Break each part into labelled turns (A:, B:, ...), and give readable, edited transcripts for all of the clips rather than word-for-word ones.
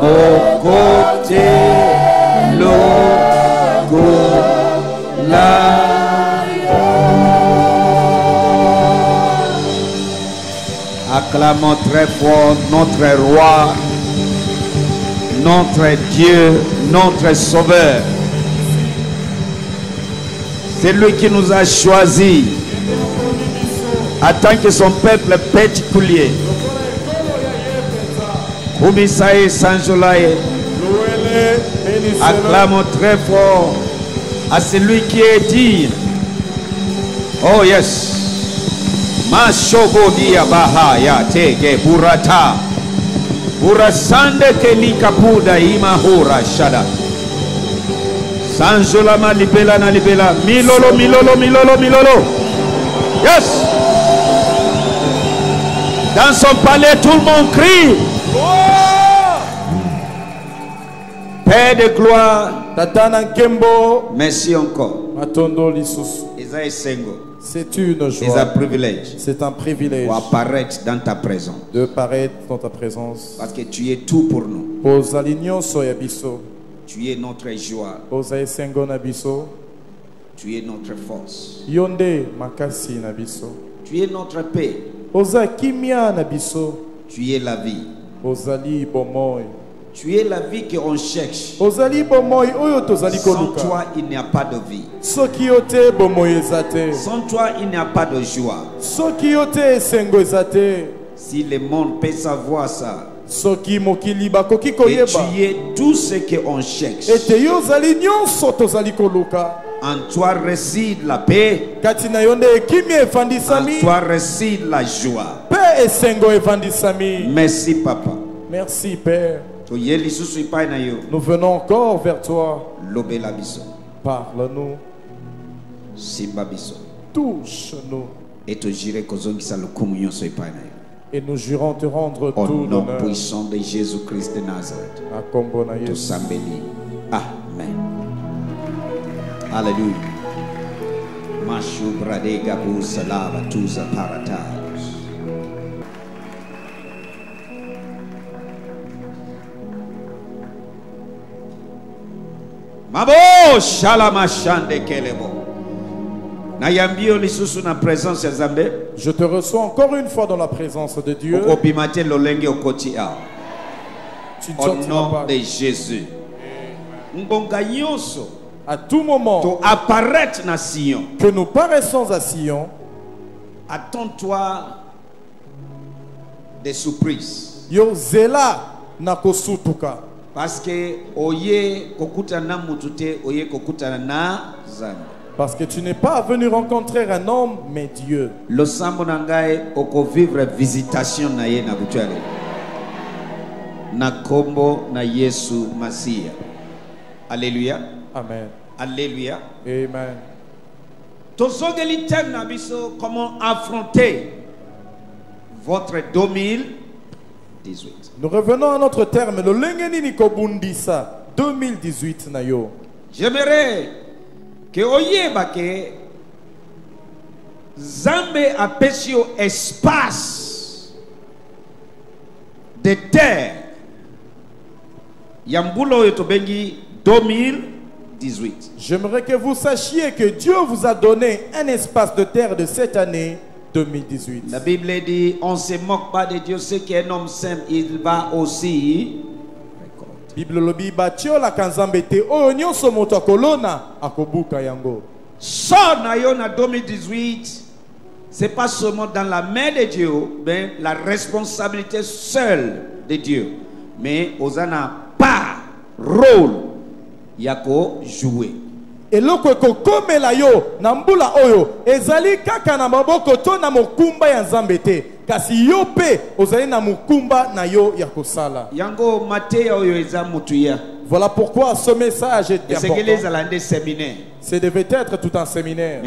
A: Mon côté, logo, la. Acclamons très fort notre roi, notre Dieu, notre Sauveur. C'est lui qui nous a choisis en tant que son peuple particulier. Kumisae Sanjolae. Acclamons très fort à celui qui est digne. Oh yes. Mashobodia Bahaya Tege Burata Burasande Kelika Puda Imahura Shada Sanjolama Libela na Libela Milolo Milolo Milolo Milolo. Yes. Dans son palais tout le monde crie. Père de gloire, merci encore.
B: C'est une joie. C'est un privilège
A: pour apparaître dans ta présence.
B: De paraître dans ta présence.
A: Parce que tu es tout pour nous. Tu es notre joie. Tu es notre force. Tu es notre paix. Tu es la vie. Tu es la vie qu'on cherche. Sans toi, il n'y a pas de vie. Sans toi, il n'y a pas de joie. Si le monde peut savoir ça, et tu es tout ce qu'on cherche. En toi réside la paix. En toi réside la joie. Merci papa.
B: Merci Père. Nous venons encore vers toi. Parle-nous. Touche-nous. Et nous jurons te rendre
A: au
B: tout
A: nom
B: l'honneur.
A: puissant de Jésus-Christ de Nazareth. Amen. Alléluia. Mashu bradega bu salava tuza paratas. Mabo shalama shande kelebo. Nayambio lisusu na présence ya Nzambe.
B: Je te reçois encore une fois dans la présence de Dieu.
A: Okopimate lolenge okoti a.
B: Tu ne
A: Au
B: sortiras
A: nom
B: pas.
A: de Jésus. Ngonga nyonso.
B: À tout moment
A: To apparaître na Sion.
B: que nous paraissons à Sion,
A: Attends-toi des surprises.
B: yo zela na kosutuka.
A: Parce que oye kokutana mutute oye kokutana na Nzambe.
B: Parce que tu n'es pas venu rencontrer un homme, mais Dieu.
A: Le sambo nangai oko vivre visitation na ye na butwale. Na kombo na Yesu Masia. Alléluia.
B: Amen.
A: Alléluia.
B: Amen.
A: Tozogeli thème na biso comment affronter votre 2018.
B: Nous revenons à notre terme. Le lengeni ni kobundisa 2018 na yo.
A: J'aimerais que oyeba que Nzambe apesi yo espace de terre yambula oyo tobengi 2018.
B: J'aimerais que vous sachiez que Dieu vous a donné un espace de terre de cette année 2018.
A: La Bible dit on ne se moque pas de Dieu, ce qu'un homme sème il va aussi récolter.
B: Bible lobi batio la kanzambe te oyo nyonso moto akolona akobuka yango.
A: Sort na yo na 2018, c'est pas seulement dans la main de Dieu, mais la responsabilité seule de Dieu. Mais ozana pas rôle yako jouer.
B: Eloko ekokomela yo na mbula oyo ezali kaka na maboko to na mokumba ya Nzambe te, kasi yo pe ozali na mokumba na yo ya kosala.
A: Yango mateya oyo eza mutuya.
B: Voilà pourquoi ce message est important.
A: Séminaire.
B: Ce devait être tout un séminaire.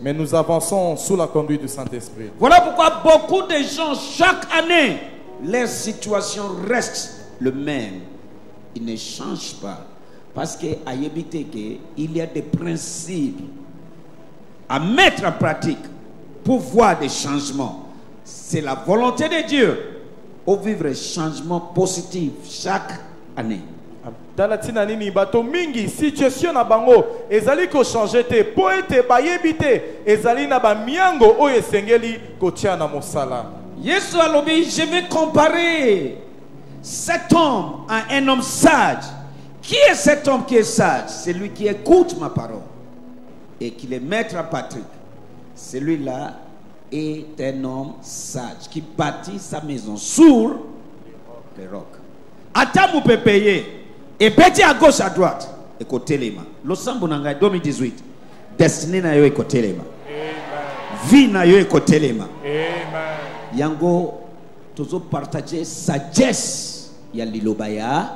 A: Mais
B: nous avançons sous la conduite du Saint-Esprit.
A: Voilà pourquoi beaucoup de gens, chaque année, leur situation reste le même. Ils ne changent pas. Parce qu'il y a des principes à mettre en pratique pour voir des changements. C'est la volonté de Dieu au vivre changement positif chaque année.
B: Dalatina nini bato mingi situation na bango ezali ko changer te po ete bayebi te ezali na ba miango oyo esengeli kotia na mosala.
A: Yesu alobi, je vais comparer cet homme à un homme sage. Qui est cet homme qui est sage? C'est lui qui écoute ma parole et qui les mettra à pratique. Celui-là est un homme sage qui bâtit sa maison sur les rocs. Attends, vous pouvez payer. Et petit à gauche, à droite. Et côté les mains. L'Osambo Nanga 2018. Destiné na yo et côté les mains. Vie na yo et côté les mains. Yango, tozo partager sagesse. Ya lilobaya.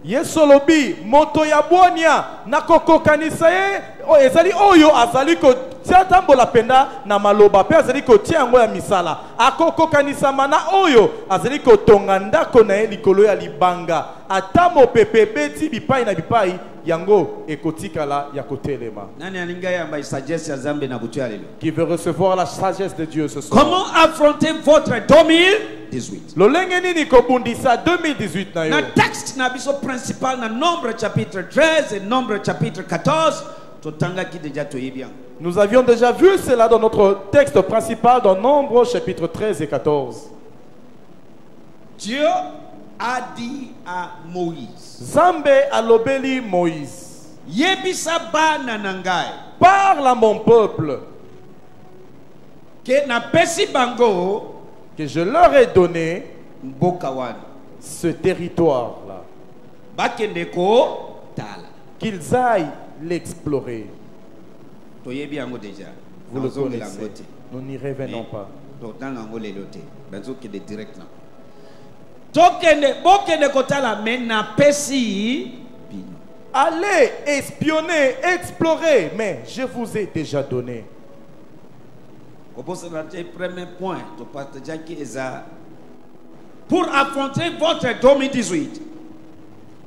B: Yesolobi, moto ya bonia, nakoko kanisa ye, ezali oyo azali ko tiatambo la penda na maloba pe azali ko tiango ya misala. Akoko kanisa mana oyo azali ko tonganda ko na ye likolo ya libanga. Atamo pepe beti bipai na bipai yango ekotikala ya kotelema.
A: Nani alinga ya mba sagesse ya Zambe na butu ya lelo?
B: Qui veut recevoir la sagesse de Dieu ce soir?
A: Comment affronter votre 2018?
B: Lolenge nini kobundisa 2018 na yo?
A: Na texte na biso principal na Nombre chapitre 13 et Nombre chapitre 14 totanga ki déjà toyebi.
B: Nous avions déjà vu cela dans notre texte principal dans Nombre chapitre 13 et 14.
A: Dieu a dit à Moïse,
B: Zambe alobeli Moïse,
A: yebisa bana nangai,
B: parle à mon peuple
A: que na pesi bango
B: que je leur ai donné
A: mbokawan
B: ce territoire-là,
A: bakendeko tala,
B: qu'ils aillent l'explorer.
A: toyebi yango déjà.
B: Vous le connaissez. Nous n'y revenons pas.
A: Totanga ngo lelo te. Bazo ke de direct na. Tokende bokende kotala mais na pesi bino.
B: Allez espionner, explorer, mais je vous ai déjà donné.
A: Premier point, pour affronter votre 2018,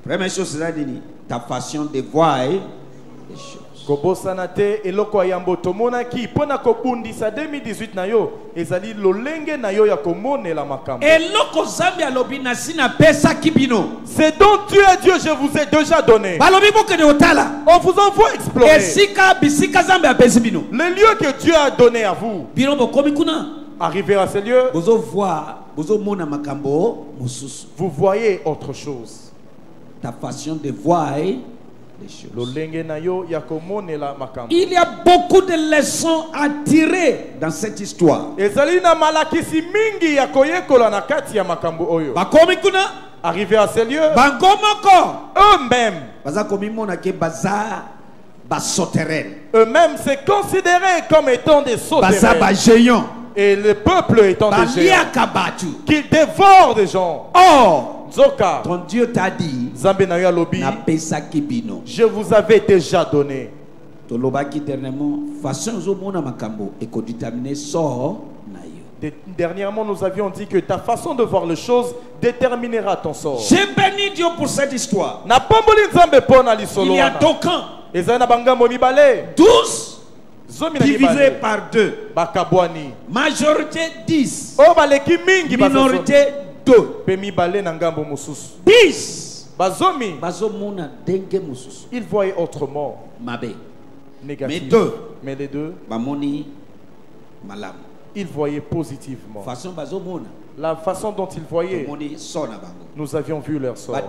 A: première chose, c'est ta façon de voir les choses.
B: Kobosanate eloko yambo tomona ki pona kobundisa 2018 na yo ezali lolenge na yo ya komone la makambo.
A: Eloko Zambe alobi na sina pesa kibino.
B: C'est donc Dieu et Dieu je vous ai déjà donné.
A: Balobi boke de otala.
B: On vous envoie explorer.
A: Esika bisika Zambe apesi bino.
B: Les lieux que Dieu a donné à vous.
A: Bino bokomi kuna.
B: Arriver à ces lieux.
A: Bozo voir, bozo mona makambo mususu.
B: Vous voyez autre chose.
A: Ta façon de voir il y a beaucoup de leçons à tirer dans cette histoire.
B: Arrivé à ces lieux, eux-mêmes se considéraient comme étant des sauterelles. Et le peuple étant des géants, qu'ils dévorent des gens.
A: Or, ton Dieu t'a dit,
B: je vous avais déjà donné. Dernièrement, nous avions dit que ta façon de voir les choses déterminera ton sort.
A: J'ai béni Dieu pour cette histoire.
B: Il
A: y a deux camps. 12 divisé par 2. Majorité 10. Minorité 2. 10.
B: Ils voyaient autrement. Négatif. Mais les deux, ils voyaient positivement. La façon dont ils voyaient, nous avions vu leur sort.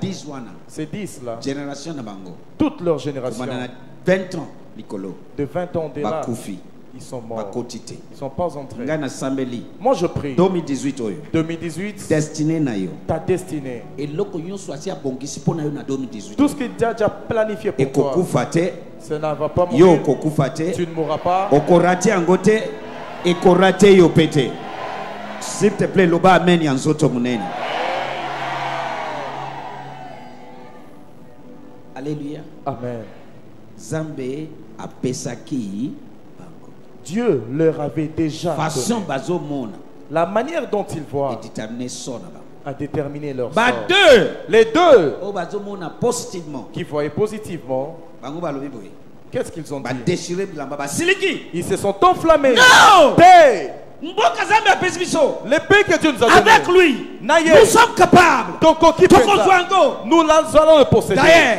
B: Ces 10 là, toute leur génération,
A: 20 ans.
B: De 20 ans de là, ils sont morts. Ils ne sont pas entrés. Moi je prie.
A: 2018.
B: Destiné ta destinée. Tout ce qui est déjà planifié pour toi, ça ne va pas mourir. Tu ne mourras pas.
A: S'il te plaît, loba amen yanzoto munene. Alléluia.
B: Amen.
A: Zambe a pesaki.
B: Dieu leur avait déjà donné. La manière dont ils voient a déterminé leur sort. Les deux qui voyaient positivement,
A: qu'est-ce qu'ils ont dit? Ils
B: se sont enflammés.
A: No! Mboka Zambé apesi biso.
B: Le pays que Dieu nous a donné.
A: Avec lui,
B: Naye.
A: nous sommes capables.
B: Tokoki
A: Toko
B: penza.
A: Zwango.
B: Nous allons le posséder.
A: D'ailleurs,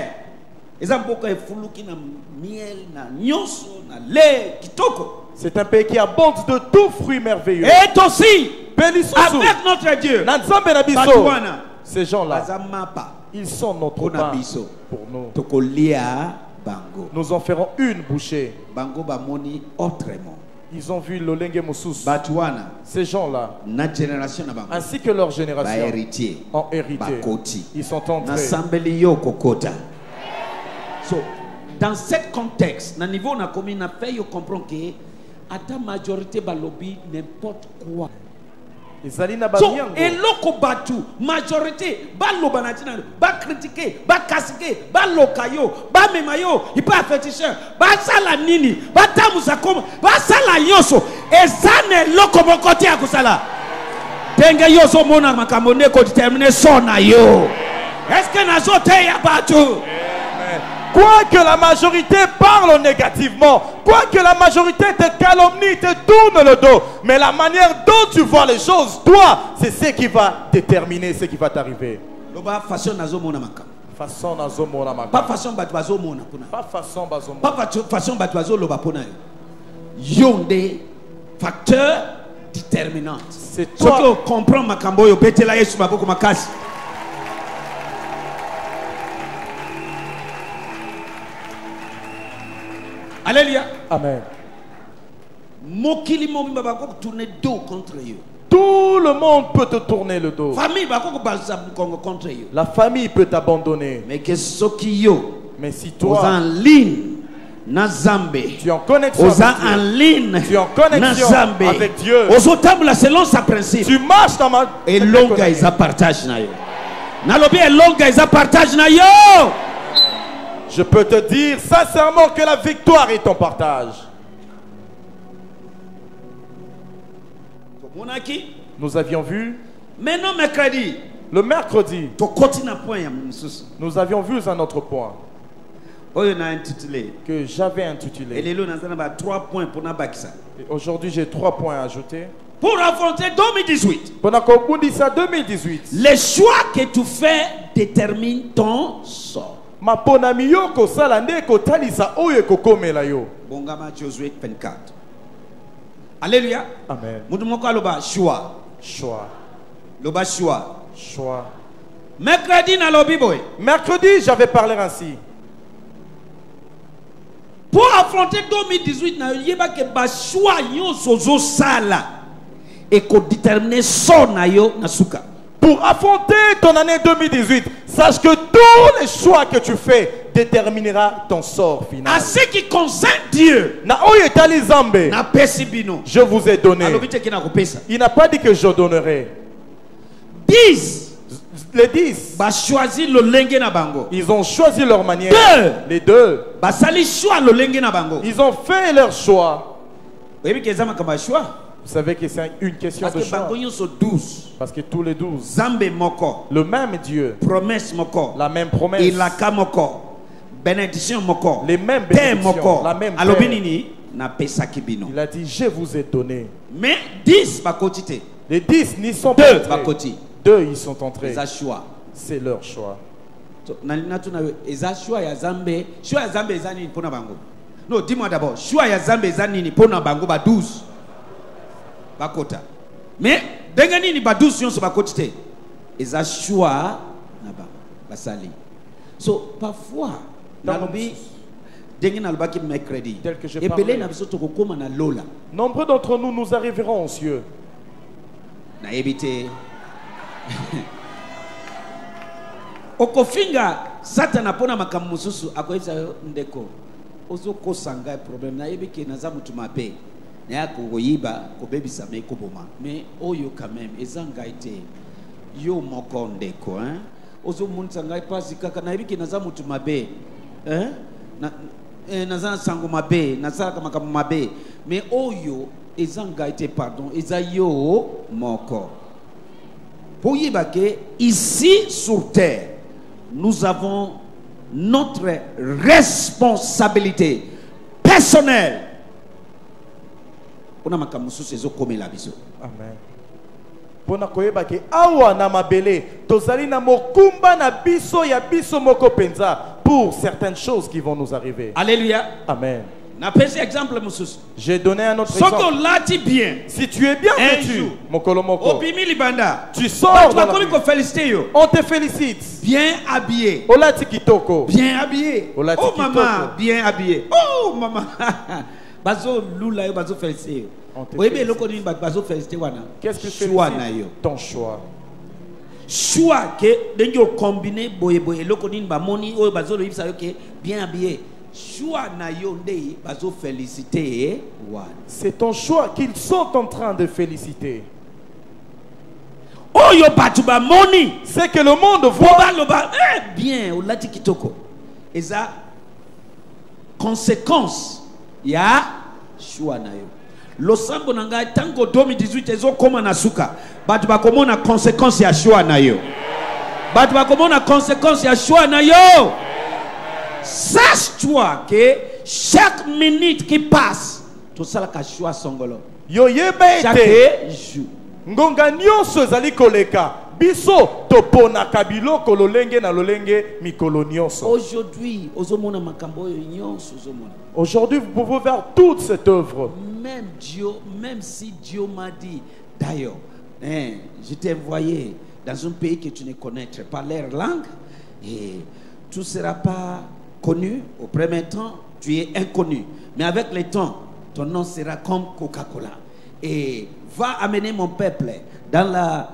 A: eza mboka efuluki na miel na nyonso na lait kitoko.
B: C'est un pays qui abonde de tout fruit merveilleux.
A: Et aussi,
B: Bélissousou.
A: avec notre Dieu,
B: Na Nzambe na biso.
A: Batouana,
B: Ces gens-là,
A: Bazamapa,
B: ils sont notre
A: Pona
B: pain
A: biso.
B: pour nous.
A: Tokolia bango.
B: Nous en ferons une bouchée.
A: Bango bamoni autrement.
B: Ils ont vu l'Olenge Moussus.
A: Batouana,
B: Ces gens-là,
A: na génération na bango.
B: ainsi que leur
A: Ba
B: génération,
A: héritier.
B: ont hérité.
A: Bakoti.
B: Ils sont
A: Na
B: entrés.
A: sambeli yo kokota. So, dans ce contexte, na niveau na commune na fait yo comprendre que à ta majorité balobi n'importe quoi.
B: Ezali na
A: So,
B: banyango.
A: eloko batu majorité baloba na tina ba critiquer ba kasike ba lokayo ba memayo ipa féticheur ba sala nini ba tamusa koma ba sala yoso ezane eloko bokoti ya kusala tenge yoso mona makambo ne ko déterminer sona yo est-ce que nazo te ya batu.
B: Quoique la majorité parle négativement, quoique la majorité te calomnie, te tourne le dos, mais la manière dont tu vois les choses, toi, c'est ce qui va déterminer ce qui va t'arriver.
A: Loba façon nazo mona makambo.
B: Façon nazo mona
A: Pas
B: maka.
A: façon batu bazo mona pona.
B: Pas façon bazo
A: Pas
B: mona.
A: façon batu bazo loba pona yo. Yonde facteur déterminant.
B: C'est
A: Ce que
B: toi.
A: comprend makambo yo betela Yesu maboko makasi. Alléluia.
B: Amen.
A: Mokili mobimba bako tourner dos contre yo.
B: Tout le monde peut te tourner le dos.
A: Famille bako balsa kongo contre yo.
B: La famille peut t'abandonner.
A: Mais que soki yo
B: Mais si
A: aux
B: toi,
A: en ligne na Zambé.
B: tu es en connexion
A: Aux
B: avec
A: en
B: Dieu,
A: ligne
B: tu es en connexion
A: na Zambé.
B: avec Dieu,
A: Aux otables selon sa principe.
B: tu marches dans ma...
A: Et longa isa partage na yo. Nalobi e longa isa partage na yo.
B: Je peux te dire sincèrement que la victoire est ton partage.
A: Monaki.
B: Nous avions vu
A: Maintenant mercredi,
B: le mercredi,
A: to continue point ya msusu.
B: nous avions vu un autre point
A: Oyo na intitulé.
B: que j'avais
A: Et
B: intitulé.
A: les lots na ba 3 points pour na bakisa.
B: Et aujourd'hui, j'ai 3 points à ajouter.
A: Pour affronter 2018.
B: Pendant qu'on dit ça 2018,
A: Les choix que tu fais déterminent ton sort.
B: ma ponami yo ko sala nde ko talisa oyo ko komela yo.
A: Bongama Josué 24. Alléluia.
B: Amen.
A: Mutu moko aloba choix.
B: Choix.
A: Loba choix.
B: Choix.
A: Mercredi na lobi boy.
B: Mercredi, j'avais parlé ainsi.
A: Pour affronter 2018 na yeba ke ba choix yo sozo sala et ko déterminer son na yo na suka.
B: Pour affronter ton année 2018, sache que tous les choix que tu fais déterminera ton sort final.
A: À ce qui concerne Dieu,
B: Na oyo etali Nzambe,
A: na pesi bino.
B: je vous ai donné.
A: Alobi te kina ko pesa.
B: Il n'a pas dit que je donnerai.
A: 10
B: Les 10,
A: ba choisir le lenge na bango.
B: ils ont choisi leur manière.
A: Deux.
B: Les deux,
A: Ba sali choix le lenge na bango.
B: ils ont fait leur choix.
A: Oyebi ke zama kama choix.
B: Vous savez que c'est une question
A: Parce
B: de
A: que
B: choix.
A: bango nyonso 12.
B: Parce que tous les 12,
A: Zambe moko.
B: le même Dieu,
A: Promesse moko.
B: la même promesse,
A: Ilaka moko. Bénédiction moko.
B: les mêmes
A: Terre
B: bénédictions,
A: moko.
B: la même
A: Alobi
B: terre.
A: nini na pesa kibino.
B: Il a dit, je vous ai donné.
A: Mais 10 bakoti te.
B: Les 10 n'y sont pas
A: 2
B: entrés.
A: bakoti.
B: 2, ils sont entrés.
A: Eza choix.
B: C'est leur choix.
A: So, na tuna eza choix ya Zambe. Choix ya Zambe eza nini pona bango? Non, dis-moi d'abord. Choix ya Zambe eza nini pona bango ba 12. Bakota. Mais denga nini ba 12 nyonso bakoti te. Eza choix na ba basali. So parfois nalobi denga na lobaki mercredi.
B: Tel que je
A: Et
B: parlais.
A: belé na biso to kokoma na lola.
B: Nombreux d'entre nous, nous arriverons aux cieux.
A: Na ebite. Okofinga Satan apona makambo mususu akoyesa ndeko. Ozo kosanga problème na yebike naza mutu mabe. Na yako koyiba kobebisa me koboma. Mais oyo quand même ezanga ite. Yo moko ndeko hein. Ozo munza ngai pasi kaka na yebike naza mutu mabe. Hein? Na naza sango mabe, naza makambo mabe. Mais oyo ezanga ite pardon, eza yo moko. Pour yibake ici sur terre nous avons notre responsabilité personnelle Pona makamususu ezo komela biso.
B: Amen. Pona koyeba ke awa na mabele tozali na mokumba na biso ya biso moko penza pour certaines choses qui vont nous arriver.
A: Alléluia.
B: Amen.
A: Na pesi exemple mususu.
B: J'ai donné un autre
A: Soko
B: exemple.
A: lati bien.
B: Si tu es bien
A: Un
B: vêtu,
A: jour.
B: mokolo moko,
A: Obimi libanda.
B: tu sors dans la rue.
A: Féliciter yo.
B: On te félicite.
A: Bien habillé.
B: Olati kitoko.
A: Bien habillé.
B: Olati
A: Oh
B: kitoko.
A: maman, bien habillé. Oh maman. Bazo lula yo bazo féliciter yo. Oui, mais le connu bazo féliciter wana.
B: Qu'est-ce que tu
A: choix na yo?
B: Ton choix.
A: Choix que dengo combiné boye boye le connu ba moni o bazo le yibsa yo ke bien habillé. Choix na yo ndei bazo féliciter wana.
B: C'est ton choix qu'ils sont en train de féliciter.
A: Oh yo batu ba moni.
B: C'est que le monde voit.
A: Loba bien o lati kitoko. Eza conséquence ya choix na yo. Losambo nanga tango 2018 ezo koma na suka. Batu ba komona conséquence ya choix na yo. Batu ba komona conséquence ya choix na yo. Sache-toi que chaque minute qui passe, tout ça la choix songolo.
B: Yo yeba
A: Chaque
B: ete.
A: jour.
B: Ngonga nyonso ezali koleka. Biso topona kabilo kololenge na lolenge mikolo nyonso.
A: Aujourd'hui, ozomona makambo yo nyonso ozomona.
B: Aujourd'hui, vous pouvez faire toute cette œuvre.
A: Même Dieu, même si Dieu m'a dit, d'ailleurs, je t'ai envoyé dans un pays que tu ne connaîtrais pas leur langue et tu ne seras pas connu. Au premier temps, tu es inconnu. Mais avec le temps, ton nom sera comme Coca-Cola. Et va amener mon peuple dans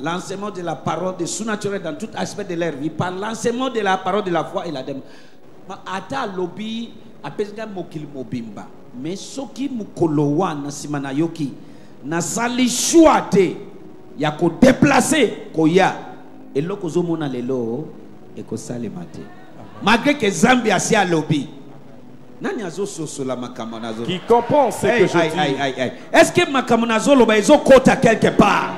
A: l'enseignement de la parole de sous-naturel dans tout aspect de leur vie, par l'enseignement de la parole de la foi et la démon. Ata lobby apesga mokili mobimba. Mais soki mukolowa na simana yoki na sali chouate ya ko déplacer koya eloko zomona lelo e ko salemate. Malgré que Zambia si a lobby. Nani azo sosola makambo nazo.
B: Qui comprend ce que je dis.
A: Est-ce que makambo nazo loba ezo kota quelque part?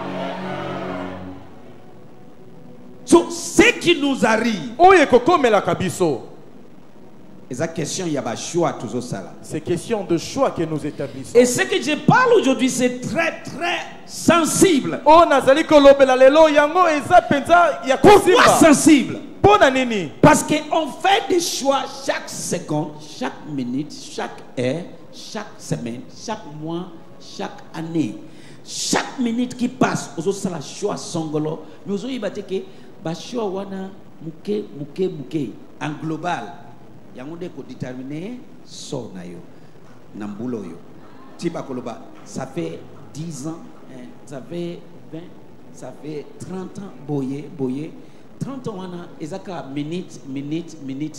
A: So, ce qui nous arrive.
B: Oye kokomela kabiso.
A: C'est
B: question de choix que nous établissons.
A: Et ce que je parle aujourd'hui, c'est très très sensible.
B: Pourquoi
A: sensible?
B: Parce
A: qu'on fait des choix chaque seconde, chaque minute, chaque heure, chaque semaine, chaque mois, chaque année. Chaque minute qui passe, on a le choix songolo. Nous avons dit que choix wana muke en global. Yangonde ko déterminer son nayo nambulo yo tiba koloba ça fait 10 ans ça fait 20 ça fait 30 ans boye 30 ans wana ezaka minute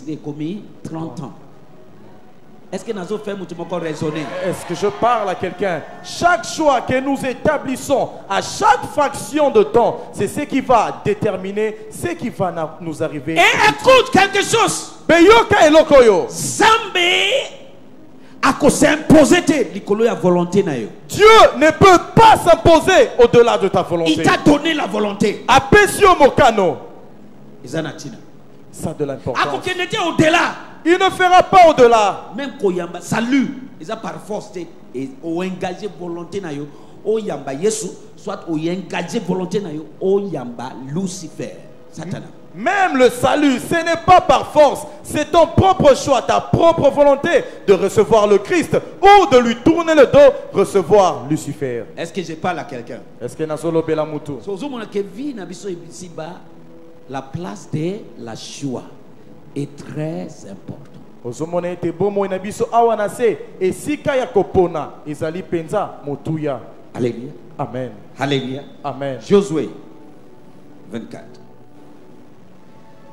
A: de komi 30 ans. Est-ce que nazo fait mutu moko raisonner?
B: Est-ce que je parle à quelqu'un? Chaque choix que nous établissons à chaque fraction de temps, c'est ce qui va déterminer ce qui va nous arriver.
A: Et écoute quelque chose.
B: Zambe
A: volonté na yo.
B: Dieu ne peut pas s'imposer au-delà de ta volonté.
A: Il t'a donné la volonté.
B: Apesio mokano.
A: Ça
B: de l'importance.
A: Au-delà.
B: Il ne fera pas au-delà.
A: Même koyamba salut, ils ont par force et au engagé volonté na yo, o yamba Yesu, soit au engagé volonté na yo, o yamba Lucifer, Satan.
B: Même le salut, ce n'est pas par force, c'est ton propre choix, ta propre volonté de recevoir le Christ ou de lui tourner le dos, recevoir Lucifer.
A: Est-ce que je parle à quelqu'un?
B: Est-ce que Nasolo Belamutu?
A: La place de la choix est très importante. Alléluia.
B: Amen.
A: Alléluia.
B: Amen.
A: Josué 24.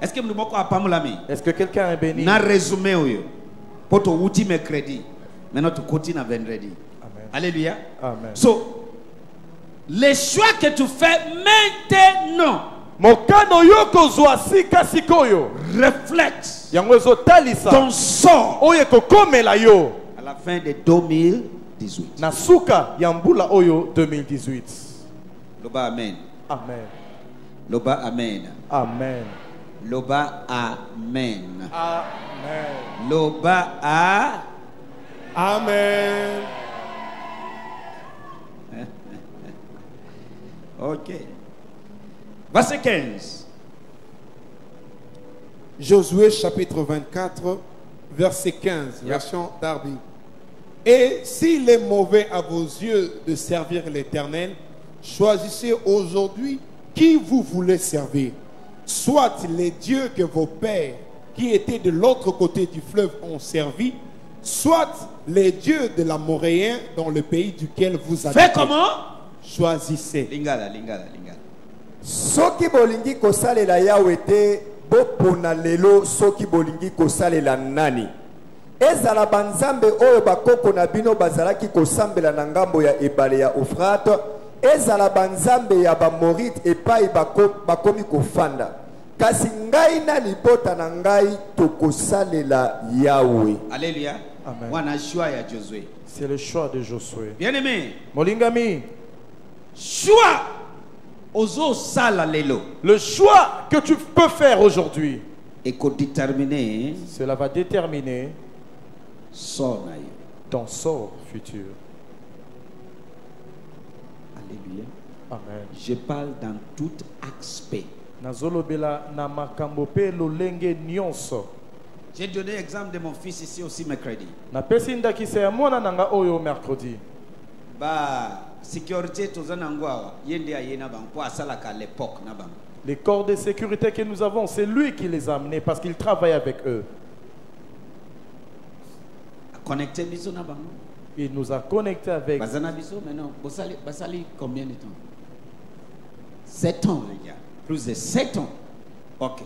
A: Est-ce que nous
B: Est-ce que quelqu'un est béni?
A: Na résumé pour ton outil mercredi. Maintenant tu continues à vendredi.
B: Amen.
A: Alléluia.
B: Amen.
A: So les choix que tu fais maintenant reflète ton sort à la fin de 2018.
B: Nasuka yambula oyo 2018.
A: Loba amen.
B: Amen.
A: Loba amen.
B: Amen.
A: Loba amen.
B: Amen.
A: Loba a.
B: Amen.
A: Ok. Verset 15.
C: Josué chapitre 24, verset 15, version Darby. Et s'il est mauvais à vos yeux de servir l'Éternel, choisissez aujourd'hui qui vous voulez servir. Soit les dieux que vos pères, qui étaient de l'autre côté du fleuve, ont servi, soit les dieux de l'Amoréen dans le pays duquel vous habitez.
A: Fais comment?
C: Choisissez.
A: Lingala.
D: Soki bolingi kosalela Yahweh te bopona lelo soki bolingi kosalela nani. Ezala banzambe oyo bakoko na bino bazalaki kosambela na ngambo ya ebale ya Euphrate, ezala banzambe ya bamorite epai bakomi kofanda. Kasi ngai na libota na ngai tokosalela Yahweh.
A: Alléluia.
B: Amen.
A: Wana choix ya Josué.
B: C'est le choix de Josué.
A: Bien-aimé,
B: Molingami,
A: choix ozo sala lelo.
B: le choix que tu peux faire aujourd'hui,
A: Et qu'on déterminer
B: cela va déterminer
A: son aïe.
B: ton sort futur.
A: Alléluia.
B: Amen.
A: Je parle dans tout aspect.
B: Nazolobela na makambo pe lolenge nyonso.
A: J'ai donné l'exemple de mon fils ici aussi mercredi.
B: Na pesi ndakisa ya mwana nanga oyo mercredi.
A: Bah, sécurité tozana ngwa yende ayena bang po asalaka à l'époque na bang.
B: Les corps de sécurité que nous avons, c'est lui qui les a amenés parce qu'il travaille avec eux.
A: Connecté biso na bang.
B: Il nous a connectés avec.
A: Bazana biso maintenant, basali combien de temps? 7 ans les gars. Plus de 7 ans. OK.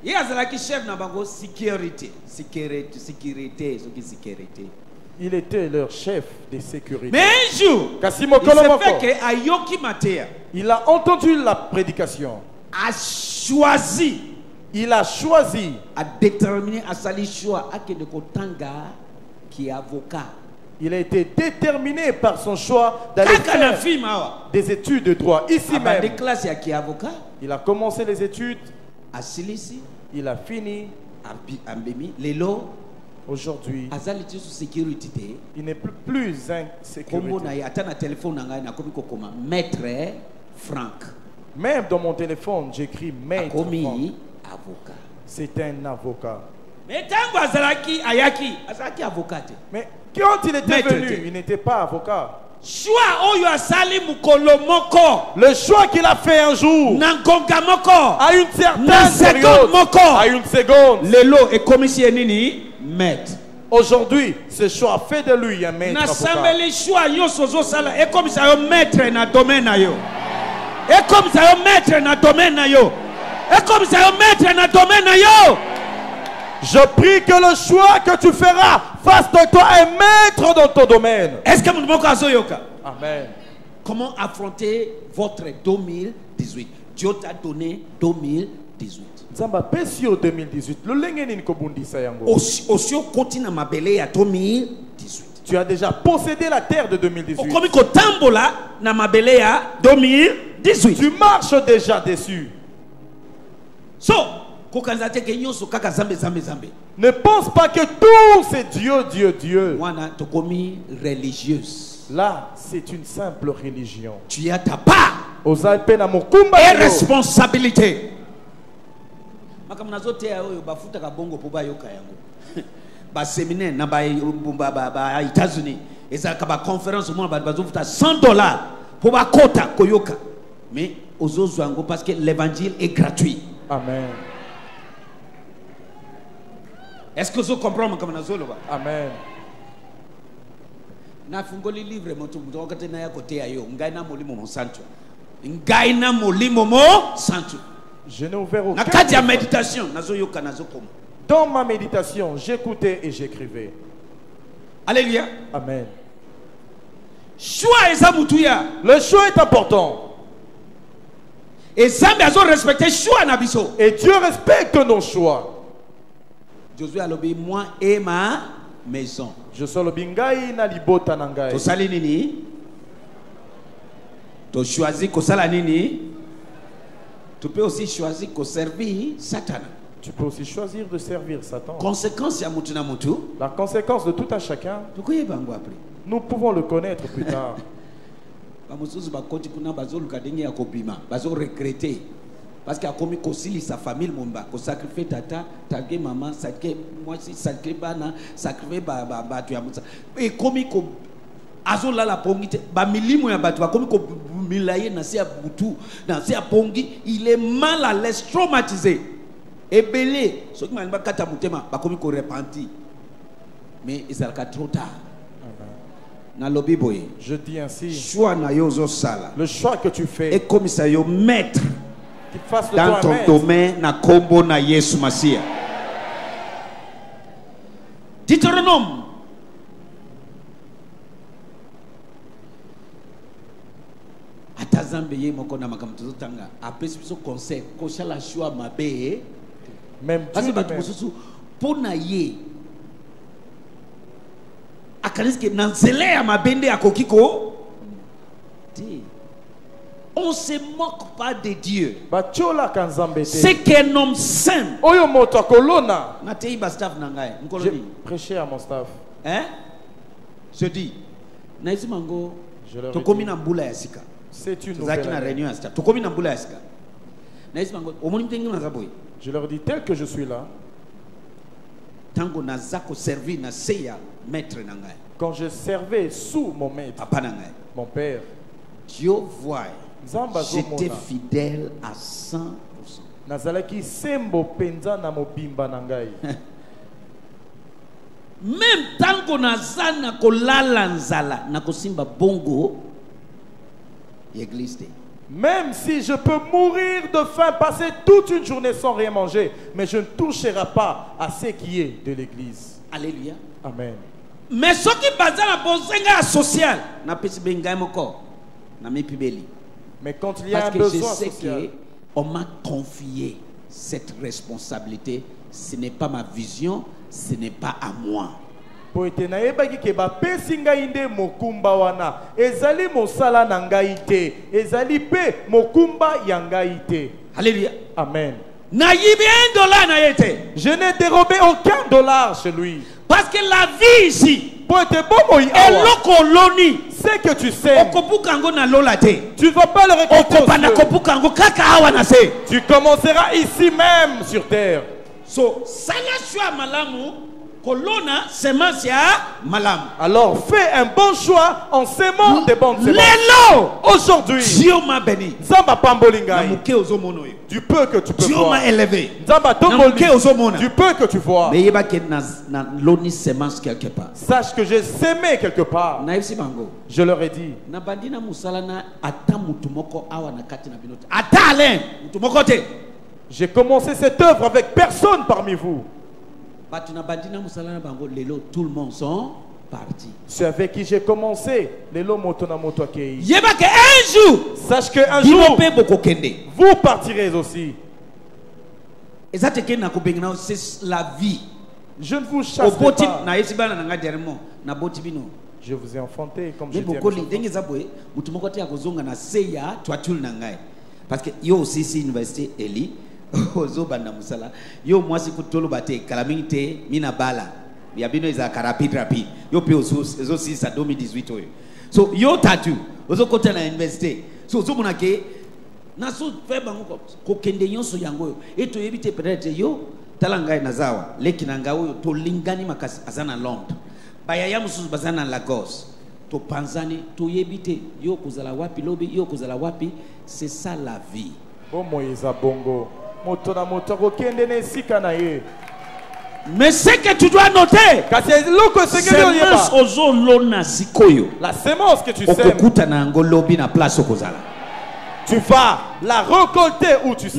A: Il y a qui chef na bango sécurité, sécurité.
B: Il était leur chef de sécurité.
A: Mais un jour,
B: Kasimo
A: il se
B: Kolomoko,
A: fait que Ayoki Matea
B: il a entendu la prédication.
A: a choisi,
B: Il a choisi,
A: a déterminé à sali choix à de Kotanga qui est avocat.
B: il a été déterminé par son choix d'aller
A: Kaka na
B: faire
A: film awa.
B: des études de droit. Ici
A: A
B: même,
A: des classes ya qui est avocat,
B: il a commencé les études,
A: a silisi,
B: il a fini.
A: a mbemi, lelo,
B: Aujourd'hui,
A: azali sous sécurité.
B: il n'est plus
A: Kombo
B: insécurité.
A: na ye ata na téléphone na ngai na komi kokoma maître Franck.
B: Même dans mon téléphone, j'écris maître. Franck.
A: Akomi avocat.
B: C'est un avocat.
A: Mais tango azalaki azalaki avocat.
B: Mais quand il était
A: Maître
B: venu,
A: était.
B: il n'était pas avocat.
A: Choix oyo asali mukolo moko.
B: Le choix qu'il a fait un jour,
A: Na ngonga moko.
B: à une certaine
A: Na seconde
B: période,
A: moko.
B: à une seconde,
A: Lelo et commissaire nini maître.
B: aujourd'hui, ce choix fait de lui un maître
A: Na
B: avocat.
A: sambeli choix yo sozo sala et comme ça yo maître na domaine na yo. Et comme ça yo maître na domaine na yo. Et comme ça yo maître na domaine na yo.
B: Je prie que le choix que tu feras fasse de toi un maître dans ton domaine.
A: Est-ce que vous avez yoka?
B: Amen.
A: Comment affronter votre 2018? Dieu t'a donné 2018.
B: Nzamba Pesio 2018. Le lengenin kobundisa yango.
A: Osio continue ma belle ya 2018.
B: Tu as déjà possédé la terre de 2018.
A: Okomi ko tambola na mabele ya 2018.
B: Tu marches déjà dessus.
A: So, kokanzate ke nyoso kaka zambe.
B: Ne pense pas que tout c'est Dieu, Dieu, Dieu.
A: Wana tokomi religieuse.
B: Là, c'est une simple religion.
A: Tu as ta part
B: Ozalpe na mokumba
A: et
B: yango.
A: responsabilité. Makamnazo te oyo bafuta ka bongo po bayoka yango. Ba séminaire na ba États-Unis. Ezaka ba conférence mo ba bazofuta $100 pour ba kota koyoka. Mais ozozo yango parce que l'évangile est gratuit.
B: Amen.
A: Est-ce que vous comprenez comme nazo loba?
B: Amen.
A: Na fungoli livre moto mutokate na yako te ayo ngai na molimo mo santo. Ngai na molimo mo santo.
B: Je n'ai ouvert
A: Na
B: aucun.
A: kati ya méditation nazo yoka nazo koma.
B: Dans ma méditation, j'écoutais et j'écrivais.
A: Alléluia.
B: Amen.
A: Choix eza mutuya.
B: Le choix est important.
A: Et Zambi azo respecter choix na biso.
B: Et Dieu respecte nos choix.
A: Josué alobi moi et ma maison.
B: Je suis le bingai na libota nangai.
A: To sali nini? To choisir ko sala nini? Tu peux aussi choisir ko servir Satan.
B: Tu peux aussi choisir de servir Satan.
A: Conséquence ya mutu na mutu.
B: La conséquence de tout un chacun,
A: Tukoye bango après.
B: nous pouvons le connaître plus tard.
A: bamosusu bakoti kuna bazoluka ndenge ya kobima bazoregrete parce que akomi kosili sa famille momba ko sacrifier tata tage maman sacrifier mwasi sacrifier bana sacrifier bato ya mutsa e komi ko azola la pongi te ba milimo ya bato bakomi ko milaye na se ya butu na se ya pongi il est mal à l'aise traumatisé ebele soki mani bakata mutema bakomi ko repentir mais ezalaka trop tard.
B: Je dis ainsi,
A: le
B: choix que tu fais,
A: et comme ça yo maître
B: de
A: dans ton domaine na kombo na Yesu Masia. Deutéronome atazambe ye moko na makambo tozotanga apesi biso conseil ko shala choix mabe
B: même
A: parce que bato mosusu pona ye akaniske na nzela ya mabende ya kokiko. On se moque pas de Dieu.
B: C'est
A: qu'un homme saint.
B: J'ai prêché à mon staff.
A: Hein? Je dis, c'est une réunion.
B: Je leur dis tel que je suis là. Quand je servais sous mon maître, mon père,
A: Dieu voit, j'étais fidèle à 100%.
B: Nazalaki sembo penza na mobimba na ngai.
A: Même tant qu'on a zana kolala nzala na kosimba bongo l'église.
B: Même si je peux mourir de faim, passer toute une journée sans rien manger, mais je ne toucherai pas à ce qui est de l'église.
A: Alléluia.
B: Amen.
A: Mais ce qui passe dans la bonne social, na pesi bengai moko na mi pibeli.
B: Mais quand il y a un besoin social,
A: parce que je sais qu'on m'a confié cette responsabilité. Ce n'est pas ma vision, ce n'est pas à moi.
B: Poete na yebaki ke ba pesi ngai nde mokumba wana ezali mosala na ngai te ezali pe mokumba ya ngai te.
A: Alléluia.
B: Amen.
A: Na yibi $1 na yete.
B: Je n'ai dérobé aucun dollar chez lui.
A: Parce que la vie ici,
B: c'est que tu sais,
A: tu
B: ne vas pas le récolter. Tu commenceras ici même sur terre. Alors fais un bon choix en s'aimant des bonnes semences. Aujourd'hui,
A: Dieu m'a béni.
B: Du peu que tu peux
A: Dieu
B: voir.
A: m'a élevé.
B: Du peu que tu vois.
A: Mais quelque part.
B: Sache que j'ai sémé quelque part. Je leur ai dit. J'ai commencé cette œuvre avec personne parmi vous.
A: Tout le monde sont partis.
B: Ceux avec qui j'ai commencé, les lots motona motokei.
A: Un jour,
B: sache qu'un jour, vous partirez aussi.
A: C'est la vie.
B: Je ne vous chasserai pas. Je vous ai enfanté comme je dis.
A: Parce que yo aussi c'est université Eli. Ozo banda musala yo mwasi kutolo bate kalamite mina bala ya bino iza rapide yo pe ozo si sa 2018 oyo so yo tatu ozo kota na université so ozo munake na so fe bango ko kende nyonso yango eto yebite peut-être yo talanga na zawa leki na ngawo to lingani makasi azana Londres bayaya mususu bazana Lagos to panzani to yebite yo kozala wapi lobi yo kozala wapi. C'est ça la vie. Mais ce que tu dois noter,
B: la sémence que tu sèmes, tu vas la récolter où tu sais.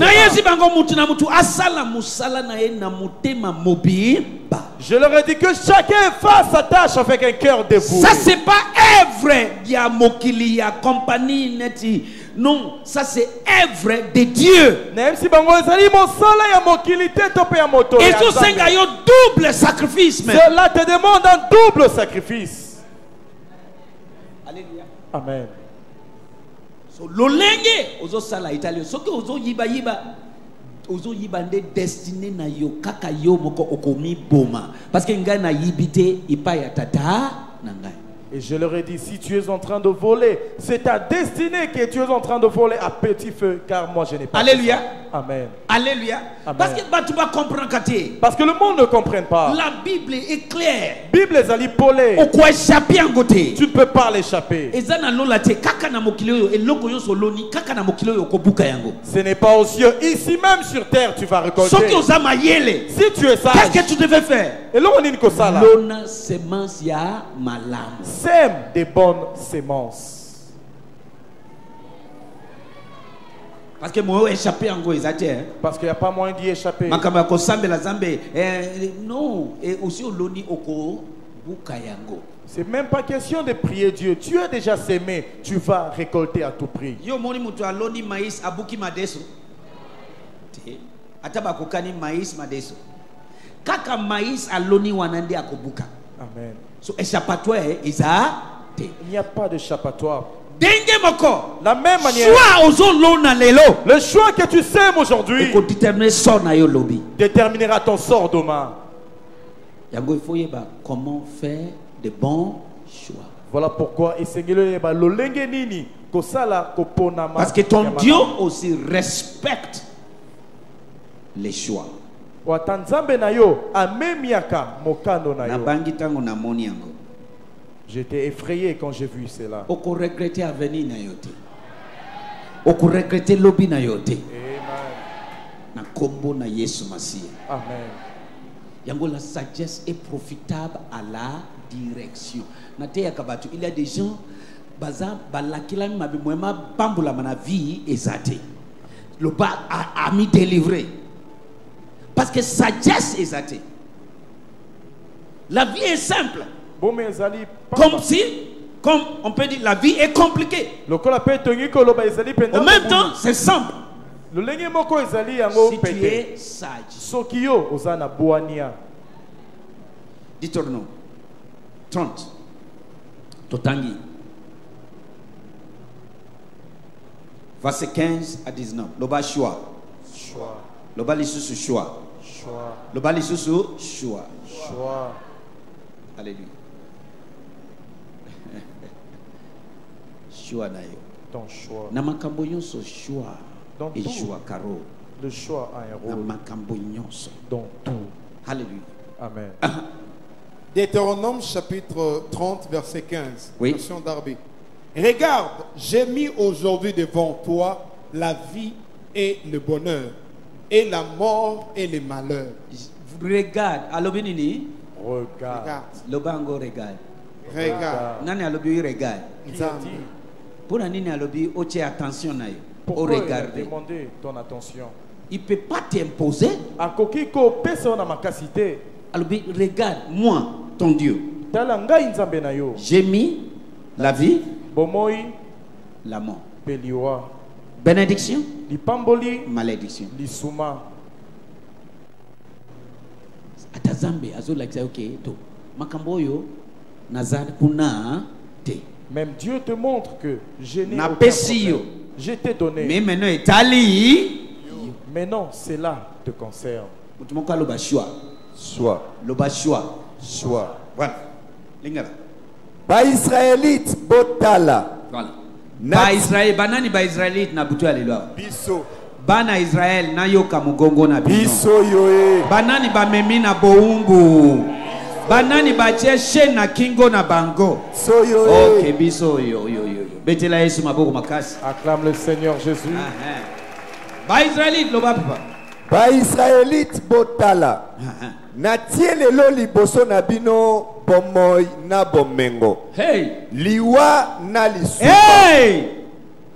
B: Je leur ai dit que chacun fasse sa tâche avec un cœur dévoué.
A: Ça c'est pas œuvre y a compagnie neti. Non, ça c'est œuvre de Dieu. Et tout ça c'est un double sacrifice.
B: Cela te demande un double sacrifice.
A: Alléluia.
B: Amen.
A: So lolenge ozo sala italio soki ozo yiba ozo yibande destiné na yo kaka yo moko okomi boma parce que ngai na yibite ipa ya tata na ngai.
B: Et je leur ai dit, si tu es en train de voler, c'est ta destinée que tu es en train de voler à petit feu, car moi je n'ai pas.
A: Alléluia.
B: fait ça. Amen.
A: Alléluia.
B: Amen.
A: Parce que tu vas comprendre que
B: Parce que le monde ne comprenne pas.
A: la Bible est claire.
B: Bible est allée polée.
A: Au quoi échapper en côté.
B: Tu ne peux pas l'échapper. Ce n'est pas aux cieux. Ici même sur terre, tu vas récolter. Si tu es sage,
A: qu'est-ce que tu devais faire?
B: et là, on dit que ça là.
A: Lona semence ya malam.
B: Sème des bonnes sémences.
A: Parce que moi échapper en go exagère.
B: Parce qu'il n'y a pas moyen d'y échapper.
A: Makamba ko sambe la zambe non et aussi au loni oko bukayango.
B: C'est même pas question de prier Dieu. Tu as déjà sémé, tu vas récolter à tout prix.
A: Yo moni mutu aloni maïs abuki madeso. Ataba kokani maïs madeso. Kaka maïs aloni wanande akobuka.
B: Amen.
A: So échappatoire isa te.
B: Il n'y a pas d'échappatoire.
A: Denge moko.
B: La même manière.
A: Soit ozo lona lelo.
B: Le choix que tu sèmes aujourd'hui
A: Eko déterminer sort na yo lobi.
B: déterminera ton sort demain.
A: Yango il faut yeba comment faire de bons choix.
B: Voilà pourquoi
A: Parce que ton Dieu aussi respecte les choix. Nabangi tango na moni yango.
B: J'étais effrayé quand j'ai vu cela.
A: Oko regretter avenir na yote. Oko regretter lobby na yote.
B: Amen.
A: Na kombo na Yesu Masiya.
B: Amen.
A: Yango la sagesse est profitable à la direction. Nate yakabatu, il y a des gens baza balakila mabi mwema bambula mana vie ezate. Le bas a mis délivré. Parce que sagesse ezate. La vie est simple. Comme si, comme on peut dire, la vie est compliquée. En même temps, c'est simple. Si tu es sage. Dites-nous. 30. Totangi. Verset 15 à 19. Loba choix.
B: Choix.
A: Loba lisusu choix.
B: Choix.
A: Loba lisusu choix.
B: Choix.
A: Alléluia. Choix na yo.
B: Ton choix.
A: Na makambo nyonso choix.
B: Dans
A: Et
B: tout.
A: choix karo.
B: Le choix a un
A: Na
B: rôle
A: makambo nyonso.
B: dans tout.
A: Alléluia.
B: Amen.
C: Deutéronome chapitre 30, verset 15.
A: Oui.
C: Version Darby. Regarde, j'ai mis aujourd'hui devant toi la vie et le bonheur, et la mort et le malheur.
A: Regarde. Alobi nini?
B: Regarde.
C: Regarde.
A: Lobango regarde.
C: Regarde.
A: Nani alobi regarde.
B: Qui a dit?
A: Pour nini alobi oche attention na yo. Au
B: Pourquoi il a
A: regarder.
B: demandé ton attention?
A: Il peut pas t'imposer.
B: Akokiko pesa na makasite.
A: Alobi regarde moi ton Dieu.
B: Tala ngai nzambe na yo.
A: J'ai mis la vie,
B: Bomoi
A: la mort.
B: peliwa.
A: Bénédiction,
B: Lipamboli
A: malédiction.
B: lisuma.
A: Atazambe azolakisa okay to. Makambo yo nazali kuna te.
B: Même Dieu te montre que je n'ai
A: Na
B: aucun
A: pesi yo.
B: problème. Je t'ai donné.
A: Mais maintenant etali
B: Mais non, cela te concerne.
A: mutumoko aloba choix.
D: Soit.
A: Loba choix.
D: Soit.
A: Voilà. Lingala.
D: Ba Israélite botala.
A: Voilà.
D: Na-
A: Ba Israël banani ba Israélite na butu alelo.
D: Biso.
A: Bana Israël na yoka mugongo na bino.
D: Biso yoe.
A: Banani ba memi na boumbu. Banani ba cheshe na kingo na bango.
D: So yoe.
A: Okay, biso yo. Betela Yesu maboko makasi.
B: Acclame le Seigneur Jésus.
A: Ba Israélite loba papa.
D: Ba Israélite botala. Na tie lelo liboso na bino bomoi na bomengo.
A: Hey!
D: Liwa na lisuma.
A: Hey!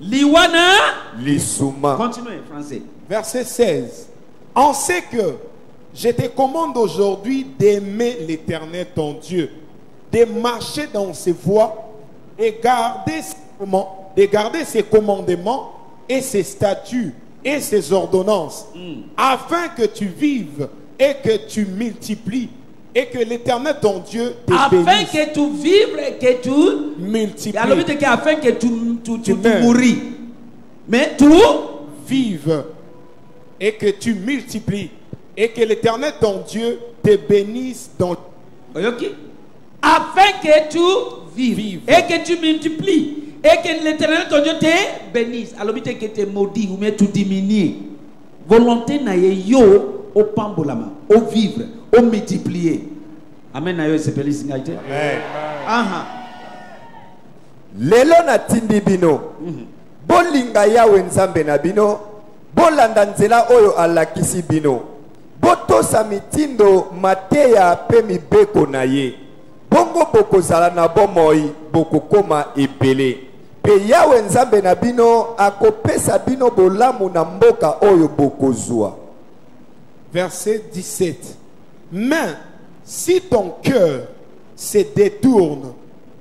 A: Liwana.
D: Lisuma.
A: Continuez français.
C: Verset 16. En sait que je te commande aujourd'hui d'aimer l'Éternel ton Dieu, de marcher dans ses voies et de garder ses commandements et ses statuts et ses ordonnances, afin que tu vives et que tu multiplies et que l'Éternel ton Dieu te
A: Afin
C: bénisse.
A: que tu vives et que tu
C: Multiplie.
A: alors vite que afin que tu
C: meurs.
A: mouris. Mais tu
C: Vive et que tu multiplies et que l'Éternel ton Dieu te bénisse dans
A: Oyoki? Afin que tu vivre. Et que tu multiplies. Et que l'Éternel, ton Dieu, te bénisse. Alors, que te maudit ou mais tu diminues. Volonté na yo au pambolama, au vivre, au multiplier. Amen. Amen. Aha.
D: Lelo na tindi bino. Bolinga yawe nzambe na bino. Bolanda nzela oyo alakisi bino. Botosa mitindo mateya pe mibeko na ye. Bongo bokozala na bomoi bokokoma ebele. Pe yawe nzambe na bino akopesa bino bolamu na mboka oyo bokozwa.
C: Verset 17. Mais si ton cœur se détourne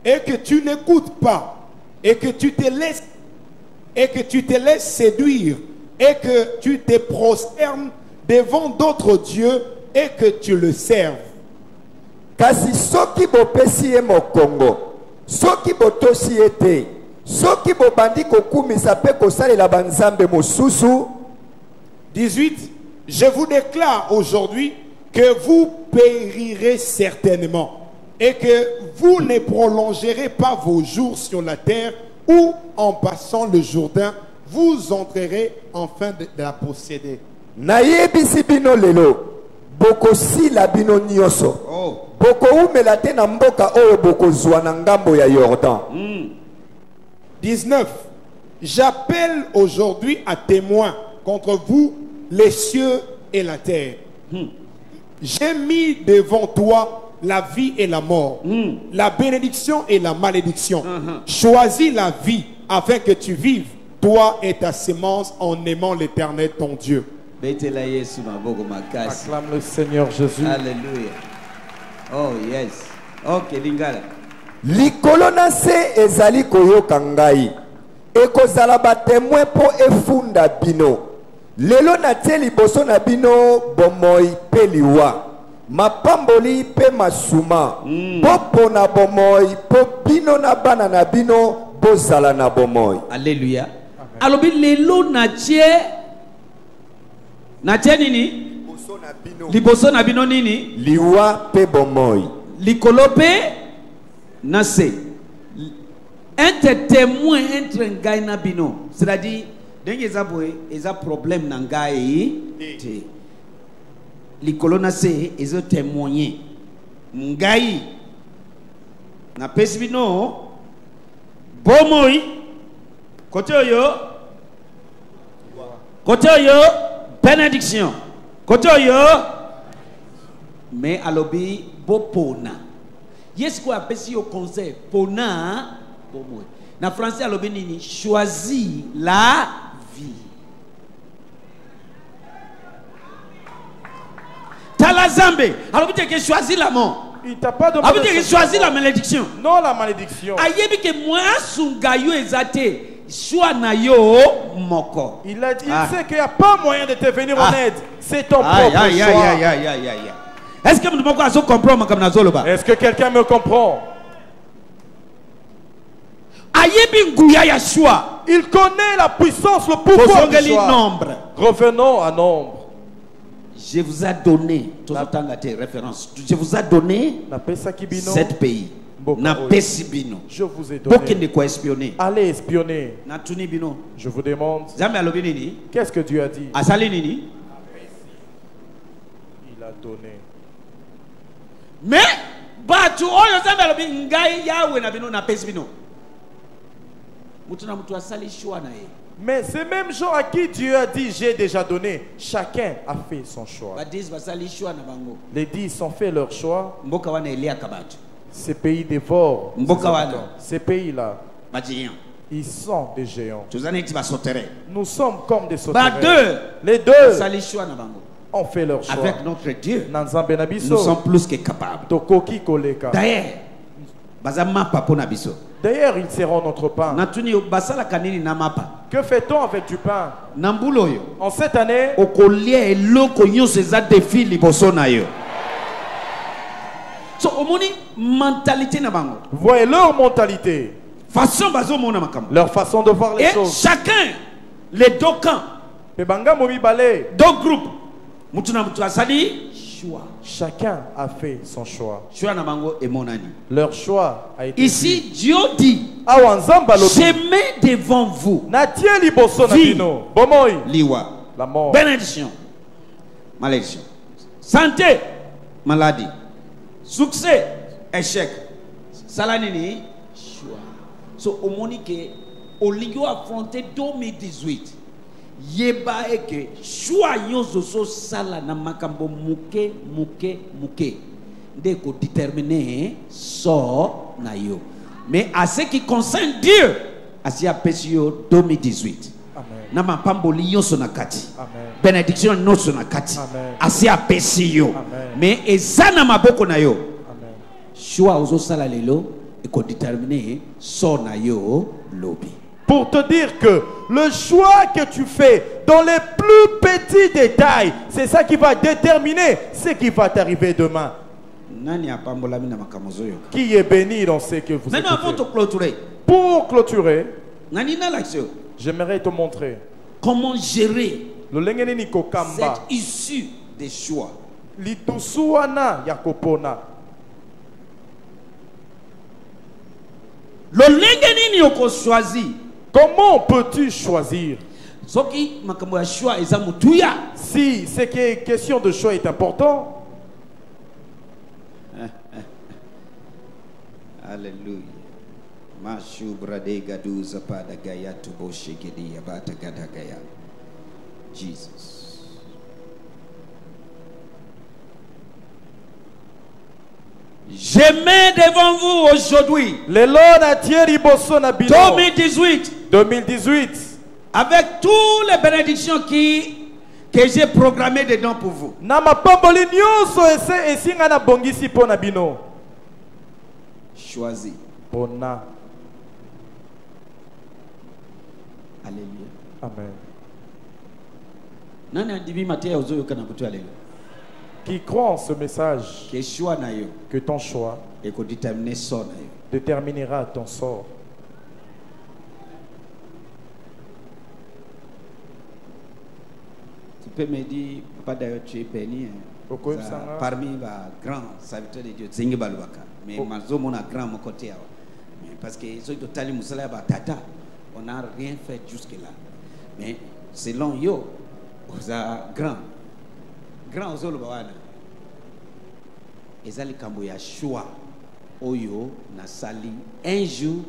C: et que tu n'écoutes pas et que tu te laisses séduire et que tu te prosternes devant d'autres dieux et que tu le serves.
D: Kasi soki bopesi ye mokongo, soki botosi ete, soki bobandi kokumisa pe kosalela banzambe mosusu.
C: 18. Je vous déclare aujourd'hui que vous périrez certainement et que vous ne prolongerez pas vos jours sur la terre ou en passant le Jourdain, vous entrerez enfin de la posséder.
D: Nayebisi bino lelo, boko sila bino nyoso. Boko umela te na mboka oyo boko zwa na ngambo ya Jordan.
C: 19. J'appelle aujourd'hui à témoin contre vous les cieux et la terre. J'ai mis devant toi la vie et la mort, la bénédiction et la malédiction. Choisis la vie afin que tu vives, toi et ta sémence, en aimant l'Éternel ton Dieu.
B: Acclame le Seigneur Jésus.
A: Alléluia. Oh yes. Ok, Lingala.
D: Likolo na se ezali koyoka ngai. Ekozala ba témoin po efunda bino. Lelo na tie liboso na bino bomoi pe liwa. Mapamboli pe masuma. Popo na bomoi po bino na bana na bino bozala na bomoi.
A: Alléluia. Alobi lelo na tie nini? Liboso na bino nini?
D: Liwa pe bomoi.
A: Likolo pe na se. Entre témoin entre ngai na bino. C'est-à-dire dengue eza problème na ngai te. Likolo na se ezo témoigner. Ngai na pesi bino bomoi côté oyo bénédiction. Côté oyo mais alobi bopona. Yes quoi apesi au conseil pona bomoi. Na français alobi nini choisis la vie. Tala zambe alobi te que choisis la mort.
B: Il t'a pas demandé.
A: Alobi te que choisis la malédiction.
B: Non la malédiction.
A: Ayebi que moi sungayo ezate. Choix na yo moko.
B: Il sait qu'il n'y a pas moyen de te venir en aide. C'est ton propre choix.
A: Est-ce que vous comprenez comme nazoloba?
B: Est-ce que quelqu'un me comprend? Il connaît la puissance, le pouvoir du choix. Revenons à nombre.
A: Je vous ai donné, je vous ai donné 7 pays.
B: Je vous ai donné. Allez espionner. Je vous demande. Qu'est-ce que Dieu a dit? Il a donné.
A: Mais
B: mais ces mêmes gens à qui Dieu a dit j'ai déjà donné, chacun a fait son choix. Les 10 ont fait leur choix. Ces pays dévorent. Ces pays-là, ils sont des géants. Nous sommes comme des sauterelles. Les deux ont fait leur choix.
A: Avec notre Dieu,
B: nous
A: sommes plus que capables.
B: D'ailleurs, ils seront notre pain. Que fait-on avec du pain? En cette année, voyez leur mentalité, leur façon de voir les choses.
A: Chacun, les deux camps, deux groupes, choix.
B: Chacun a fait son choix.
A: Choix na bango et mon ami.
B: Leur choix a été
A: Ici, Dieu dit,
B: Awa nzamba lobi.
A: je mets devant vous
B: Na tie liboso na
A: Vie.
B: bino. Bomoi.
A: liwa,
B: La mort.
A: bénédiction, malédiction, santé, maladie, succès, échec. Salanini, choix. So, au monique, au ligue affronté 2018, yeba eke choix yozo so sala na makambo muke deko déterminer sort na yo. Mais à ce qui concerne Dieu, asia pesio 2018.
B: Amen.
A: Na mapamboli yoso na kati.
B: Amen.
A: Benediction noso na kati.
B: Amen.
A: Asia pesio.
B: Amen.
A: Mais ezana maboko na yo.
B: Amen.
A: Choix ozo sala lelo eko déterminer sort na yo lobi.
B: Pour te dire que le choix que tu fais dans les plus petits détails, c'est ça qui va déterminer ce qui va t'arriver demain. Qui est béni dans ce que vous
A: Maintenant, avant de
B: écoutez.
A: clôturer,
B: Pour clôturer,
A: Nanina l'action.
B: j'aimerais te montrer
A: Comment gérer
B: le lengeni ni kokamba
A: cette issue des choix.
B: litusuana yakopona.
A: Le lengeni ni oko choisi.
B: Comment peux-tu choisir?
A: Soki makambo ya choix eza mutuya.
B: Si ce qui est question de choix est important,
A: Alléluia. Mashu brade gadu zapada gaya tubo shekedi abata gada gaya. Jesus. Je mets devant vous aujourd'hui
B: le lona Thierry Bosso na bino
A: 2018
B: 2018
A: avec toutes les bénédictions que j'ai programmées dedans pour vous.
B: na mapamboli nyonso ese esinga na bongisi po na bino.
A: Choisis.
B: Pona.
A: Alléluia.
B: Amen.
A: Nani andibi matia ozoyo kana kutu alléluia.
B: Qui croit en ce message,
A: Que choix na yo
B: que ton choix
A: et que déterminer son na yo.
B: déterminera ton sort.
A: Tu peux me dire, papa d'ailleurs tu es béni.
B: Pourquoi
A: Ça,
B: ça va?
A: parmi les grands serviteurs de Dieu, Zingi Balwaka. Mais
B: Oh.
A: mazo mon grand mon côté. Mais parce que ceux qui tali musala ba tata, on n'a rien fait jusque là. Mais selon yo, vous êtes grand aux olobawana. Ezali kambo ya choix. Oyo na sali un jour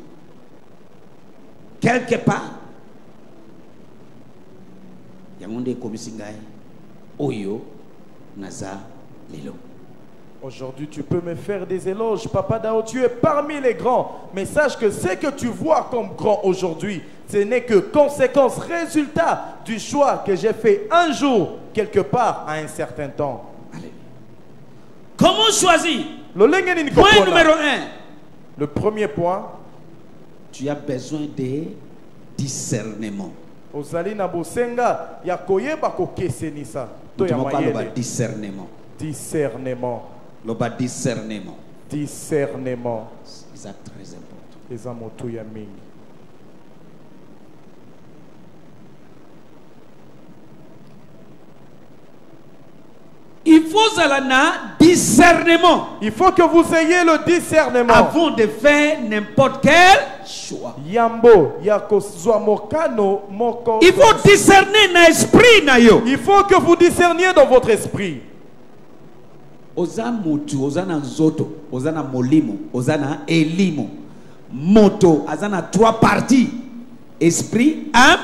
A: quelque part. Yangonde komisingai. Oyo naza lelo.
B: Aujourd'hui, tu peux me faire des éloges. Papa Dao, tu es parmi les grands. Mais sache que ce que tu vois comme grand aujourd'hui, ce n'est que conséquence, résultat du choix que j'ai fait un jour, quelque part, à un certain temps.
A: Allez. Comment choisir?
B: Le lengeni ni
A: Point
B: kopona.
A: numéro 1.
B: Le premier point,
A: Tu as besoin de discernement.
B: ozali na bosenga ya koyeba kokesenisa to ya
A: Tu parles
B: mayele.
A: de discernement.
B: Discernement.
A: Le bas discernement.
B: Discernement.
A: C'est très important.
B: Eza motu ya mingi.
A: Il faut un discernement
B: Il faut que vous ayez le discernement.
A: avant de faire n'importe quel choix.
B: Yambo ya kozwa mokano moko.
A: Il faut discerner l'esprit na yo.
B: Il faut que vous discerniez dans votre esprit.
A: Oza mutu, oza na nzoto, oza na molimo, oza na elimo. Moto, oza na trois parties. Esprit, âme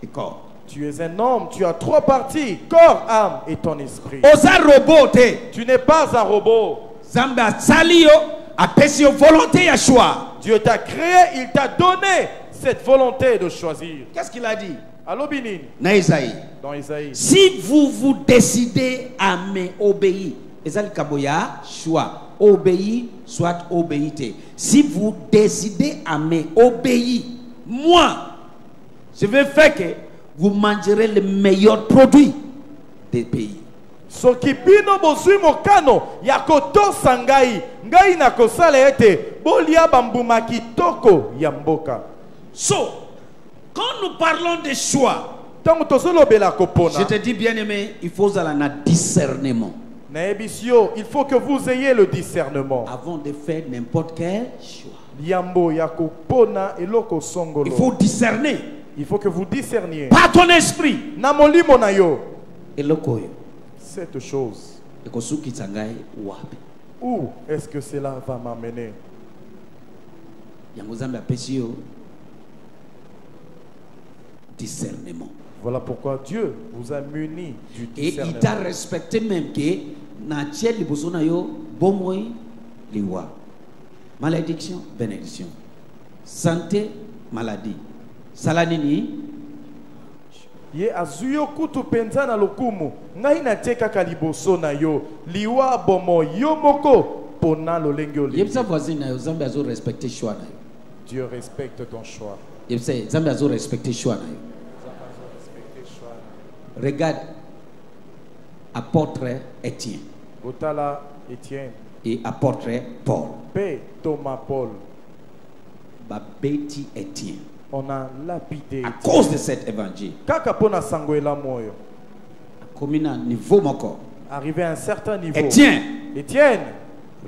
A: et corps.
B: Tu es un homme, tu as trois parties, corps, âme et ton esprit.
A: Oza robot te.
B: Tu n'es pas un robot.
A: Zamba sali yo, apesi yo volonté ya choix.
B: Dieu t'a créé, il t'a donné cette volonté de choisir.
A: Qu'est-ce qu'il a dit?
B: Allô Binin,
A: Na Isaïe.
B: dans Isaïe.
A: Si vous décidez à m'obéir, ezali kaboya choix. Obéir, soit obéité. Si vous décidez à m'obéir, moi, je vais faire que vous mangerez le meilleur produit des pays.
B: Soki bino bozwi mokano ya kotosa ngai, ngai na kosala ete bolia bambuma kitoko ya mboka.
A: So, quand nous parlons de choix,
B: Tango tozolobela kopona.
A: je te dis bien aimé, il faut un discernement.
B: Naebisio, il faut que vous ayez le discernement.
A: avant de faire n'importe quel choix.
B: Liambo yako pona eloko songolo.
A: Il faut discerner
B: Il faut que vous discerniez.
A: par ton esprit.
B: Namolimo na yo.
A: Eloko yo.
B: Cette chose.
A: Ekosuki tsangai wapi.
B: Où est-ce que cela va m'amener?
A: Yango Nzambe apesi yo discernement.
B: Voilà pourquoi Dieu vous a muni du
A: Et il
B: discernement.
A: t'a respecté même que na tiel liboso na yo bomoi liwa. Malédiction, bénédiction. Santé, maladie. Salanini,
B: Ye azuyo kutu penza na lokumu. Ngai na teka kaliboso na yo. Liwa bomo yo moko pona lolenge oli.
A: yebisa voisin na yo Nzambe azo respecter choix na yo.
B: Dieu respecte ton choix.
A: Yebisa Nzambe azo respecter choix na yo. Regarde apôtre Étienne
B: Botala Étienne.
A: et apôtre Paul.
B: P. Thomas Paul.
A: Babeti Étienne.
B: On a lapidé.
A: À cause de cet évangile,
B: Kaka pona sangoela moyo.
A: comme à un niveau moko,
B: Arrivé à un certain niveau.
A: Étienne,
B: Étienne.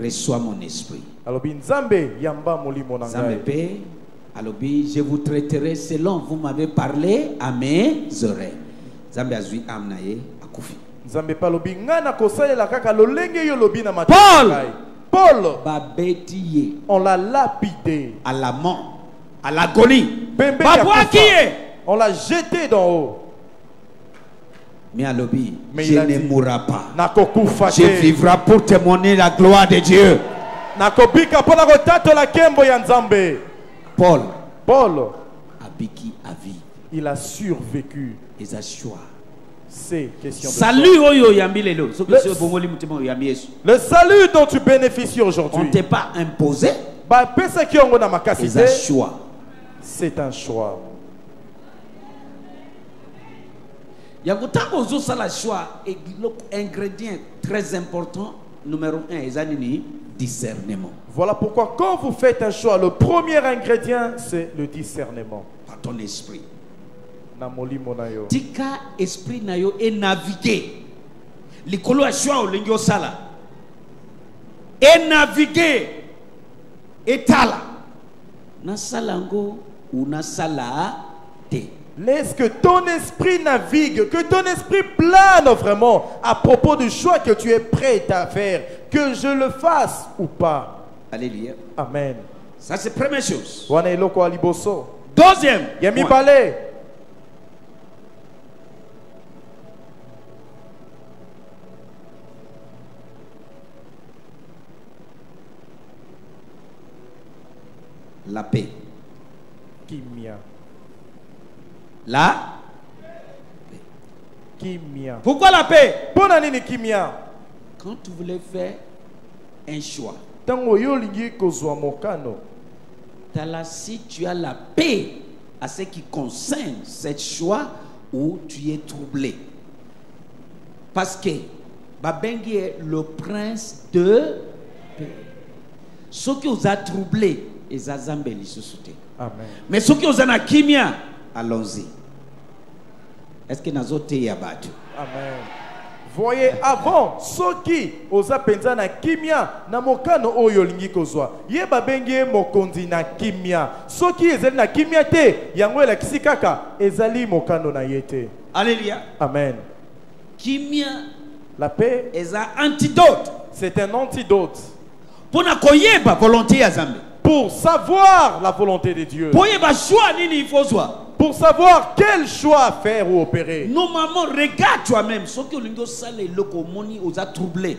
A: reçois mon esprit.
B: Alobi nzambe yamba molimo na
A: Nzambe
B: ngai.
A: pe, alobi, je vous traiterai selon vous m'avez parlé à mes oreilles. Nzambe azui amnaye akufi.
B: Nzambe pa lobi ngana kosalela kaka lolenge yo lobi na
A: Paul.
B: ngai. Paul.
A: Babeti ye
B: On l'a lapidé.
A: à la mort, à l'agonie.
B: Pembe
A: Babwa
B: ya
A: qui
B: kufa.
A: est?
B: On l'a jeté d'en haut.
A: Mais alobi,
B: Mais
A: je
B: il a
A: ne
B: dit,
A: mourrai pas.
B: Nakokufa
A: Je
B: te.
A: vivrai pour témoigner la gloire de Dieu.
B: Nakobika pona kotato la kembo ya nzambe.
A: Paul,
B: Paul,
A: abiki avi,
B: il a survécu
A: les choix.
B: ces questions de
A: Salut oyo yambi lelo. So
B: Le-
A: que bongoli mutima yambi Yesu.
B: foi. Le salut dont tu bénéficies
A: On
B: aujourd'hui.
A: t'est pas imposé,
B: Ba pesa ki ongo na makasi
A: les
B: te,
A: choix.
B: c'est un choix.
A: Yango tango ozo sala choix et ingrédient très important numéro 1 ezanini discernement
B: Voilà pourquoi quand vous faites un choix, le premier ingrédient, c'est le discernement.
A: par ton esprit.
B: Na molimo na yo.
A: Tika esprit na yo et naviguer. Likolo a choix olingi osala. Et naviguer. Et tala. Na salango ou na sala te.
B: Laisse que ton esprit navigue, que ton esprit plane vraiment à propos du choix que tu es prêt à faire, que je le fasse ou pas.
A: Alléluia.
B: Amen.
A: Ça c'est première chose.
B: Wana eloko aliboso.
A: Deuxième.
B: Yami
A: point.
B: bale.
A: La paix.
B: Kimia.
A: La.
B: Kimia.
A: Pourquoi la paix?
B: Pona nini kimia?
A: Quand tu voulais faire un choix,
B: Tango yo lingi kozwa mokano.
A: tala si tu as la paix à ce qui concerne ce choix où tu es troublé. Parce que Babengi est le prince de paix. Ceux qui vous a troublé, ils ont zambeli sous-souté.
B: Amen.
A: Mais ceux qui vous ont kimia, allons-y. Est-ce que nous avons yabatu?
B: Amen. Voyez, avant, soki oza penza na kimia na mokano oyo lingi kozwa. Ye babenge mokonzi na kimia. Soki ezali na kimia te, yango elakisi kaka ezali mokano na yete.
A: Alléluia.
B: Amen.
A: Kimia
B: La paix,
A: est un antidote.
B: c'est un antidote
A: Pour na koyeba volonté ya Zambe.
B: pour savoir la volonté de Dieu.
A: Pour yeba choix nini il faut soit.
B: Pour savoir quel choix faire ou opérer.
A: Normalement, regarde toi-même. Ce que l'on sale le comoni aux a troublé.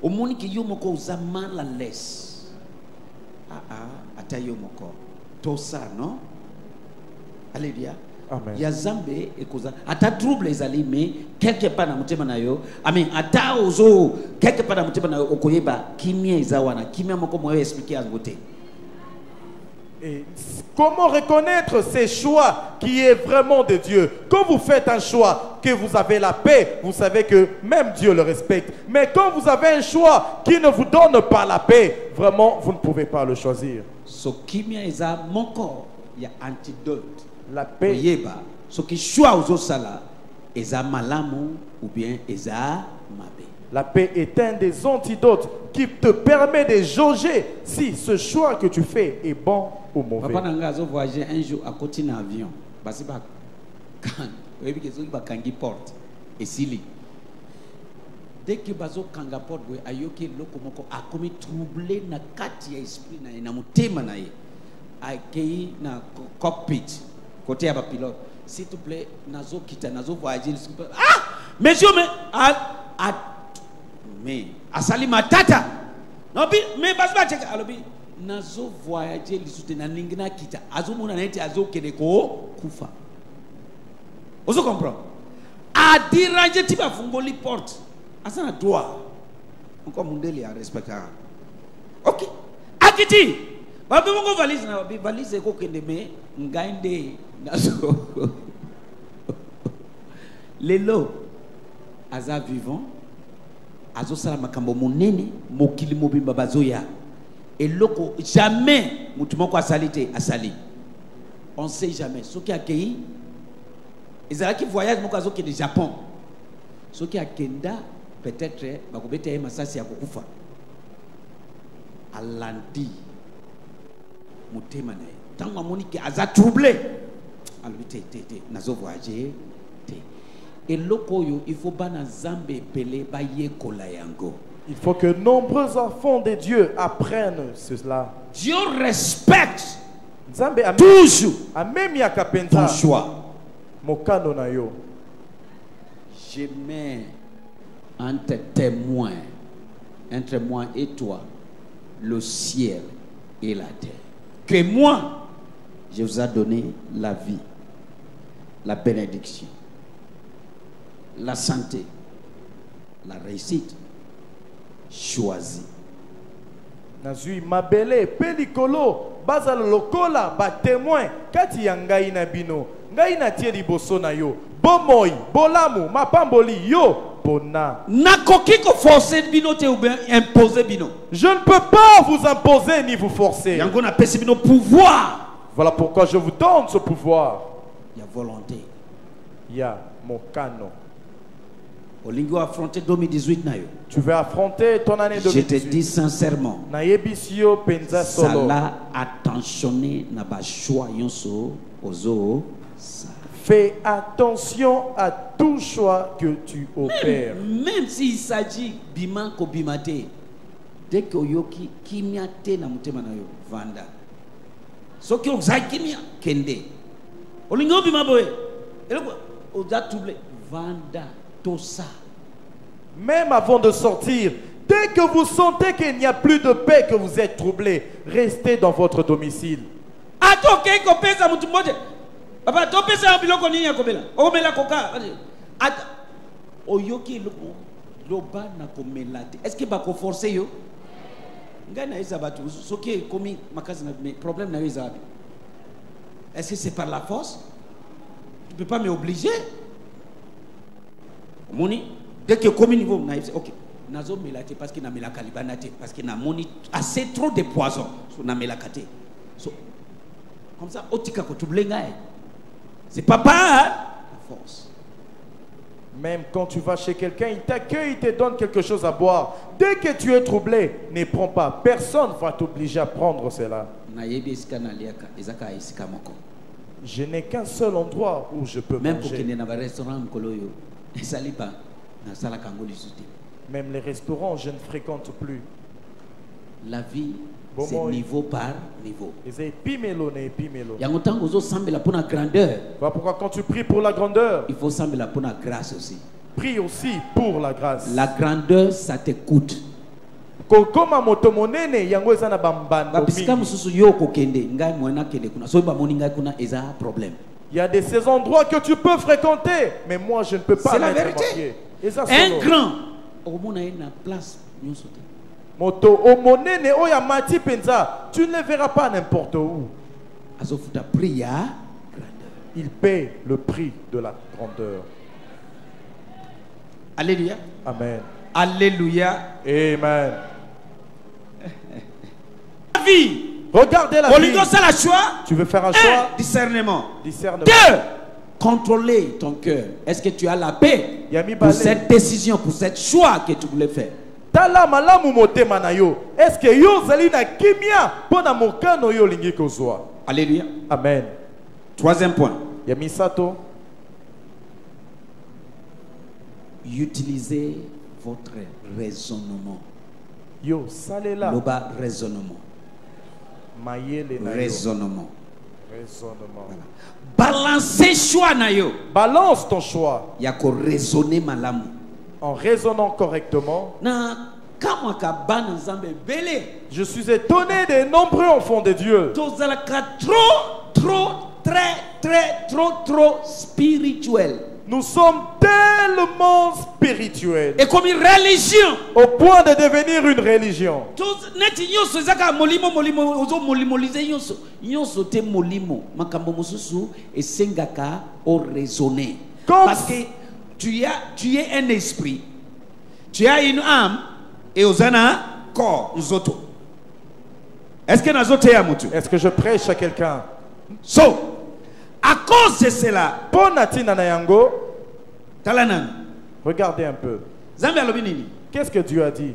A: Au moni qui yo moko aux a mal à l'aise. Atayo moko. Tout ça, non? Alléluia.
B: Amen.
A: Ya Zambe et koza. Ata trouble les ali mais quelque part na mutema na yo. Amen. Ata ozo quelque part na mutema na yo okoyeba kimia izawana. Kimia moko moyo expliquer à côté.
B: Et comment reconnaître ces choix qui est vraiment de Dieu? Quand vous faites un choix, que vous avez la paix, vous savez que même Dieu le respecte. Mais quand vous avez un choix qui ne vous donne pas la paix, vraiment, vous ne pouvez pas le choisir.
A: So kimia iza moko ya antidote.
B: La paix,
A: Yeba, ce qui choix aux sala, eza malamu ou bien eza mabe.
B: La paix est un des antidotes qui te permet de jauger si ce choix que tu fais est bon ou mauvais.
A: Papa nanga azo voyager un jour à côté d'un avion. Basi ba kan, webi kezo ba kangi porte et sili. Dès que bazo kanga porte we ayoki loko moko akomi troublé na kati ya esprit na na mutema na ye. Akei na cockpit côté ya ba pilote. S'il te plaît, nazo kita nazo voyager. Ah! Monsieur mais asali matata. Non mais basi ba check alobi nazo voyager lisute na ningina kita. Azo mona na eti azo kede ko kufa. Ozo comprend? A diranger tiba fungoli porte. Asana droit. Encore mundeli a respecter. OK. Akiti. Babi mongo valise na babi valise ko kende me ngainde nazo. Lelo aza vivant. Azo sala makambo monene mokili mobimba bazoya. Et loko jamais mutumoko asalite asali. On sait jamais. Ce qui a accueilli ils qui voyage moko azo ke de Japon. Ce qui a kenda peut-être bakobete masasi ya kokufa. Alandi mutema na tango monike aza troublé. Alors te nazo voyager te. Et lokoyo il faut bana zambe pelé ba yekola yango.
B: Il faut que nombreux enfants de Dieu apprennent cela.
A: Dieu respecte
B: Nzambe
A: toujours
B: ton
A: choix.
B: Mokano na yo.
A: Je mets entre moi et toi, le ciel et la terre. Que moi, je vous ai donné la vie, la bénédiction, la santé, la réussite. Choisis.
B: Nazui mabele pelikolo bazalo lokola ba témoin kati ya ngai na bino ngai na tie liboso na yo bomoi bolamu mapamboli yo bona
A: nakoki ko forcer bino te ou bien imposer bino.
B: Je ne peux pas vous imposer ni vous forcer.
A: Yango na pesi bino pouvoir.
B: Voilà pourquoi je vous donne ce pouvoir.
A: Il y a volonté.
B: Il y a mokano.
A: Olingo affronter 2018 na yo.
B: Tu veux affronter ton année 2018.
A: Je te dis sincèrement.
B: Na yebisio penza solo.
A: Sala attentionné na ba choix yonso ozo.
B: Fais attention à tout choix que tu opères.
A: Même s'il s'agit biman ko bimate. Dès que yoki kimia te na mutema na yo vanda. Soki ozai kimia kende. Olingo bimaboe. Eloko oza troublé vanda. Tout ça.
B: Même avant de sortir, dès que vous sentez qu'il n'y a plus de paix, que vous êtes troublé, restez dans votre domicile.
A: Est-ce que va forcer yo? Est-ce que c'est par la force? Tu ne peux pas m'obliger. Moni, dès que comme niveau, ok, nazo melate parce que na melaka libanate parce que na moni assez trop de poison sur na melakate. So, comme ça, otika ko tublenga. C'est papa la force.
B: Même quand tu vas chez quelqu'un, il t'accueille, il te donne quelque chose à boire. Dès que tu es troublé, ne prends pas. Personne ne va t'obliger à prendre cela. Je n'ai qu'un seul endroit où je peux manger. Même les restaurants, je ne fréquente plus.
A: La vie, c'est niveau par niveau.
B: Voilà pourquoi quand tu pries pour la grandeur,
A: il faut sembler pour la grâce aussi.
B: Prie aussi pour la grâce.
A: La grandeur, ça te coûte.
B: Il y a de ces endroits que tu peux fréquenter, mais moi je ne peux pas.
A: C'est la vérité. Un grand,
B: tu ne le verras pas n'importe où. Il paie le prix de la grandeur.
A: Alléluia.
B: Amen.
A: Alléluia.
B: Amen.
A: La vie.
B: Regardez la vie.
A: La choix.
B: Tu veux faire un choix?
A: Discernement.
B: Discernement.
A: 2. contrôler ton cœur. Est-ce que tu as la paix
B: Yami
A: pour
B: Balé.
A: cette décision, pour cette choix que tu voulais faire?
B: Tala malamu motema na yo. Est-ce que yo zali na kimia pona mokano yo lingi kozwa?
A: Alléluia.
B: Amen.
A: Troisième point.
B: Yami sato.
A: Utilisez votre raisonnement.
B: Yo salela.
A: Loba raisonnement.
B: Mayele na yo.
A: Raisonnement.
B: Raisonnement.
A: Balancez choix na yo.
B: Balance ton choix
A: Yako raisonner malamu.
B: en raisonnant correctement.
A: Na kama ka bana nzambe belé.
B: Je suis étonné des nombreux enfants de Dieu.
A: Tozalaka trop spirituel.
B: Nous sommes tellement spirituels
A: Et comme une religion.
B: au point de devenir une religion.
A: Neti nyonso ezaka molimo ozo molimolize nyonso te molimo makambo mosusu esengaka o raisonner.
B: Comme-
A: Parce que tu es un esprit, tu as une âme et ozana corps nzoto. Est-ce que nazote ya mutu?
B: Est-ce que je prêche à quelqu'un?
A: So à cause de cela,
B: Ponatina na yango,
A: talanan
B: regardez un peu.
A: Zambia alobi nini?
B: Qu'est-ce que Dieu a dit?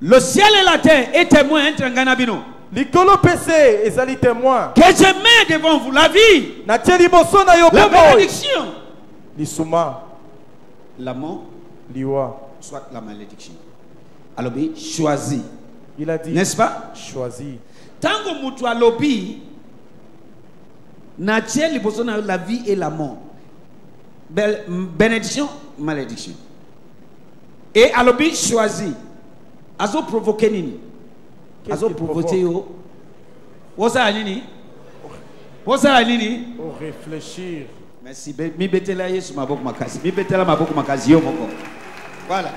A: Le ciel et la terre est témoin entre ngana bino.
B: Likolo PC ezali témoin.
A: Que je mets devant vous la vie,
B: Na tieli boso na yo
A: la
B: bomoi.
A: bénédiction,
B: Lisuma,
A: la mort,
B: liwa.
A: soit la malédiction. Alors, choisis.
B: Il a dit,
A: N'est-ce pas?
B: choisis.
A: Tango mutu alobi, na tie liboso na yo la vie et la mort. Bénédiction, malédiction. Et alobi choisis. Azo provoquer nini?
B: Qu'est-ce
A: Azo
B: qu'il
A: provoquer
B: provoque?
A: yo. Wosa nini? Wosa nini?
B: Au réfléchir.
A: Merci. Mi betela Yesu maboko makasi. Mi betela maboko makasi yo moko. Voilà.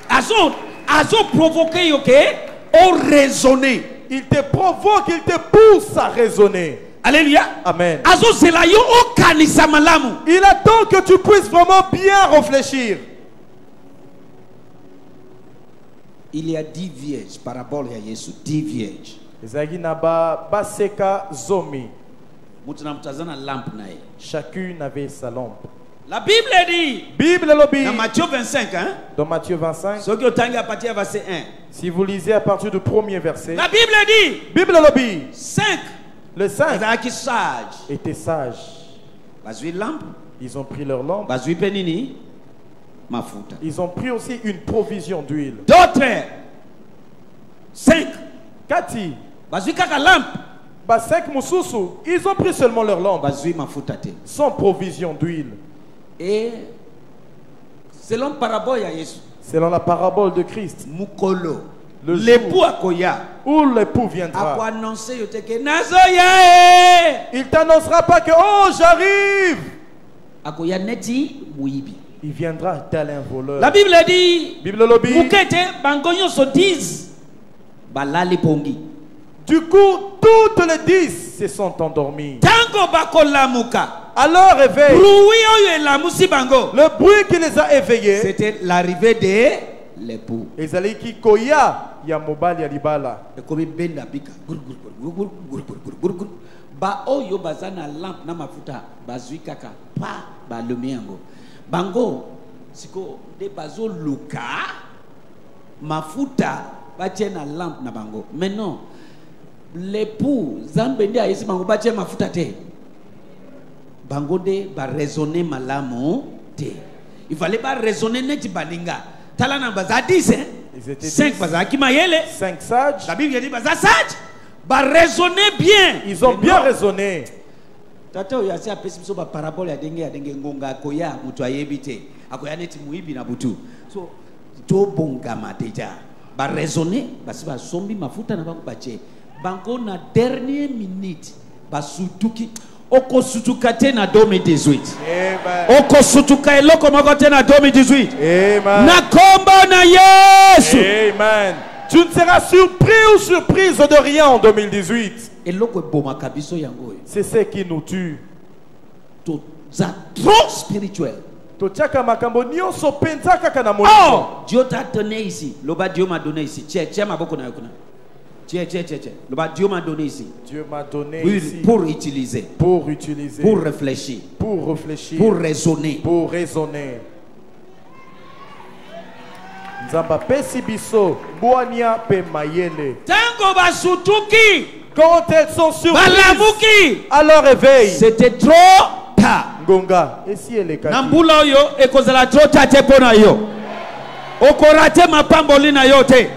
A: Azo provoquer yo ke au raisonner.
B: Il te provoque, il te pousse à raisonner.
A: Alléluia.
B: Amen.
A: Azo zela yo o kanisa malamu.
B: Il attend que tu puisses vraiment bien réfléchir.
A: Il y a 10 vierges, parabole ya Yesu, 10 vierges.
B: Ezagi naba baseka zomi.
A: Mutu na mtazana lampe na ye.
B: Chacune avait sa lampe.
A: La Bible dit
B: Bible lobby.
A: dans Matthieu 25 hein.
B: Dans Matthieu 25,
A: Ce qui otangi à partir du verset 1.
B: si vous lisez à partir du premier verset,
A: La Bible dit
B: Bible lobby,
A: 5
B: le 5
A: qui sage.
B: étaient sages.
A: Bazui lampe,
B: Ils ont pris leur lampe.
A: bazui penini mafuta.
B: Ils ont pris aussi une provision d'huile.
A: D'autres 5
B: Kati,
A: bazui kaka lampe,
B: 5 mususu, ils ont pris seulement leur lampe,
A: bazui mafuta te.
B: sans provision d'huile.
A: Et selon parabole ya Yesu,
B: Selon la parabole de Christ,
A: mukolo
B: Le
A: l'époux akoya
B: où l'époux viendra,
A: ako annoncer yote ke nazoya
B: il t'annoncera pas que oh j'arrive.
A: akoya neti muibi.
B: Il viendra tel un voleur.
A: La Bible dit
B: Bible lobby.
A: mukete bangonyo so 10 balali pongi.
B: Du coup, toutes les 10 se sont endormies.
A: Tango bakolamuka.
B: À leur réveil,
A: Bruit oyo elamusi bango.
B: le bruit qui les a éveillés,
A: C'était l'arrivée de l'époux.
B: ezali ki koya ya mobali ya libala.
A: Ekomi benda bika. Gur, gur, gur, gur, gur, gur, gur, gur, gur. Ba oyo bazana lampe na mafuta bazui kaka pa ba lumiango. Bango siko de bazo luka mafuta batie na lampe na bango. Mais non, l'époux zambe ndi ayesi bango batie mafuta te. Bango de ba raisonner malamu te. Il fallait pas raisonner neti balinga. Talana baza 10 hein.
B: Ils étaient
A: 5
B: 10.
A: baza kimayele.
B: 5 sages,
A: La Bible dit baza sage. Ba raisonner bien.
B: ils ont
A: Mais
B: bien
A: non.
B: raisonné.
A: Tata oyo asi apesi biso ba parabole ya ndenge ngonga akoya mutu ayebi te. Akoya neti muibi na butu. So to bongama deja. Ba raisonner basi ba sombi mafuta na bango bache. Bango na dernière minute basutuki okosutuka te na 2018.
B: Amen.
A: Okosutuka eloko moko te na 2018.
B: Amen.
A: Na kombo na Yesu.
B: Amen. Tu ne seras surpris ou surprise de rien en 2018.
A: Eloko ebomaka biso yango oyo.
B: C'est ce qui nous tue.
A: Toza trop spirituel.
B: Totiaka makambo nyonso penza kaka na molimo.
A: Oh, Dieu t'a donné ici. Loba Dieu m'a donné ici. Tiens, tiens ma boko na yokuna. Tiens. Dieu m'a donné ici.
B: Dieu m'a donné
A: Oui,
B: ici
A: pour utiliser,
B: pour utiliser,
A: pour réfléchir, pour raisonner.
B: pour raisonner. Nzamba pesi biso boania pe mayele.
A: Tango basutuki,
B: Quand elles sont surprises
A: balamuki,
B: à leur réveil,
A: c'était trop tard.
B: Ngonga, et si elle est kaki?
A: Nambula yo ekozala trop tard te pona yo. Okorate mapamboli na yo te.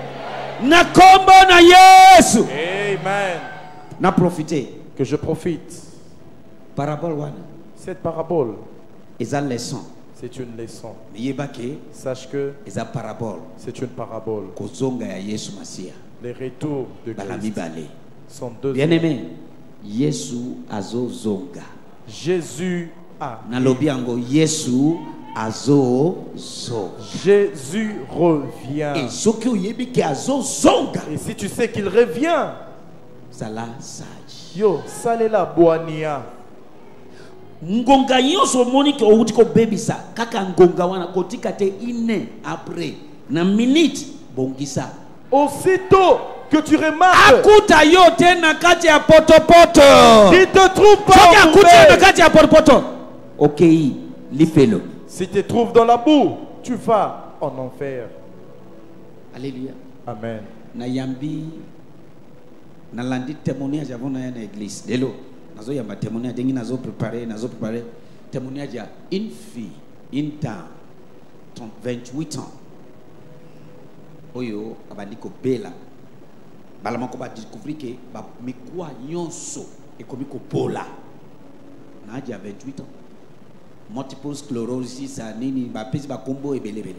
A: Na kombo na Yesu.
B: Amen.
A: Na profiter.
B: Que je profite.
A: Parabole wana.
B: Cette parabole,
A: Eza leçon.
B: c'est une leçon.
A: Miyebake
B: Sache que
A: eza parabole.
B: c'est une parabole.
A: Kozonga ya Yesu Masia.
B: Les retours de
A: Balami
B: Christ
A: bale.
B: sont deux.
A: Bien aimé. Yesu azo zonga.
B: Jésus a.
A: Nalobi yango Yesu azo zonga.
B: Jésus revient.
A: Et soki oyebi ke azo zonga.
B: Et si tu sais qu'il revient,
A: Sala sage.
B: yo, salela boania.
A: Ngonga nyonso omoni ke outi ko bebisa kaka ngonga wana kotika te ine après na minute bongisa
B: Aussitôt que tu remarques
A: akuta yo te na kati ya potopoto
B: qu'il te trouve pas
A: soki akuta na
B: entouré,
A: kati ya potopoto okei lifelo.
B: si tu te trouves dans la boue, tu vas en enfer.
A: Alléluia.
B: Amen.
A: Na yambi na landi témoignage avant na église lelo nazo yamba témoignage dengi nazo préparer témoignage ya une fille une dame 28 ans oyo abandi ko bela bala mako ba découvrir que ba mikwa nyonso ekomi ko pola na aja 28 ans multiple sclerosis a nini ba pesi ba kombo ebelebele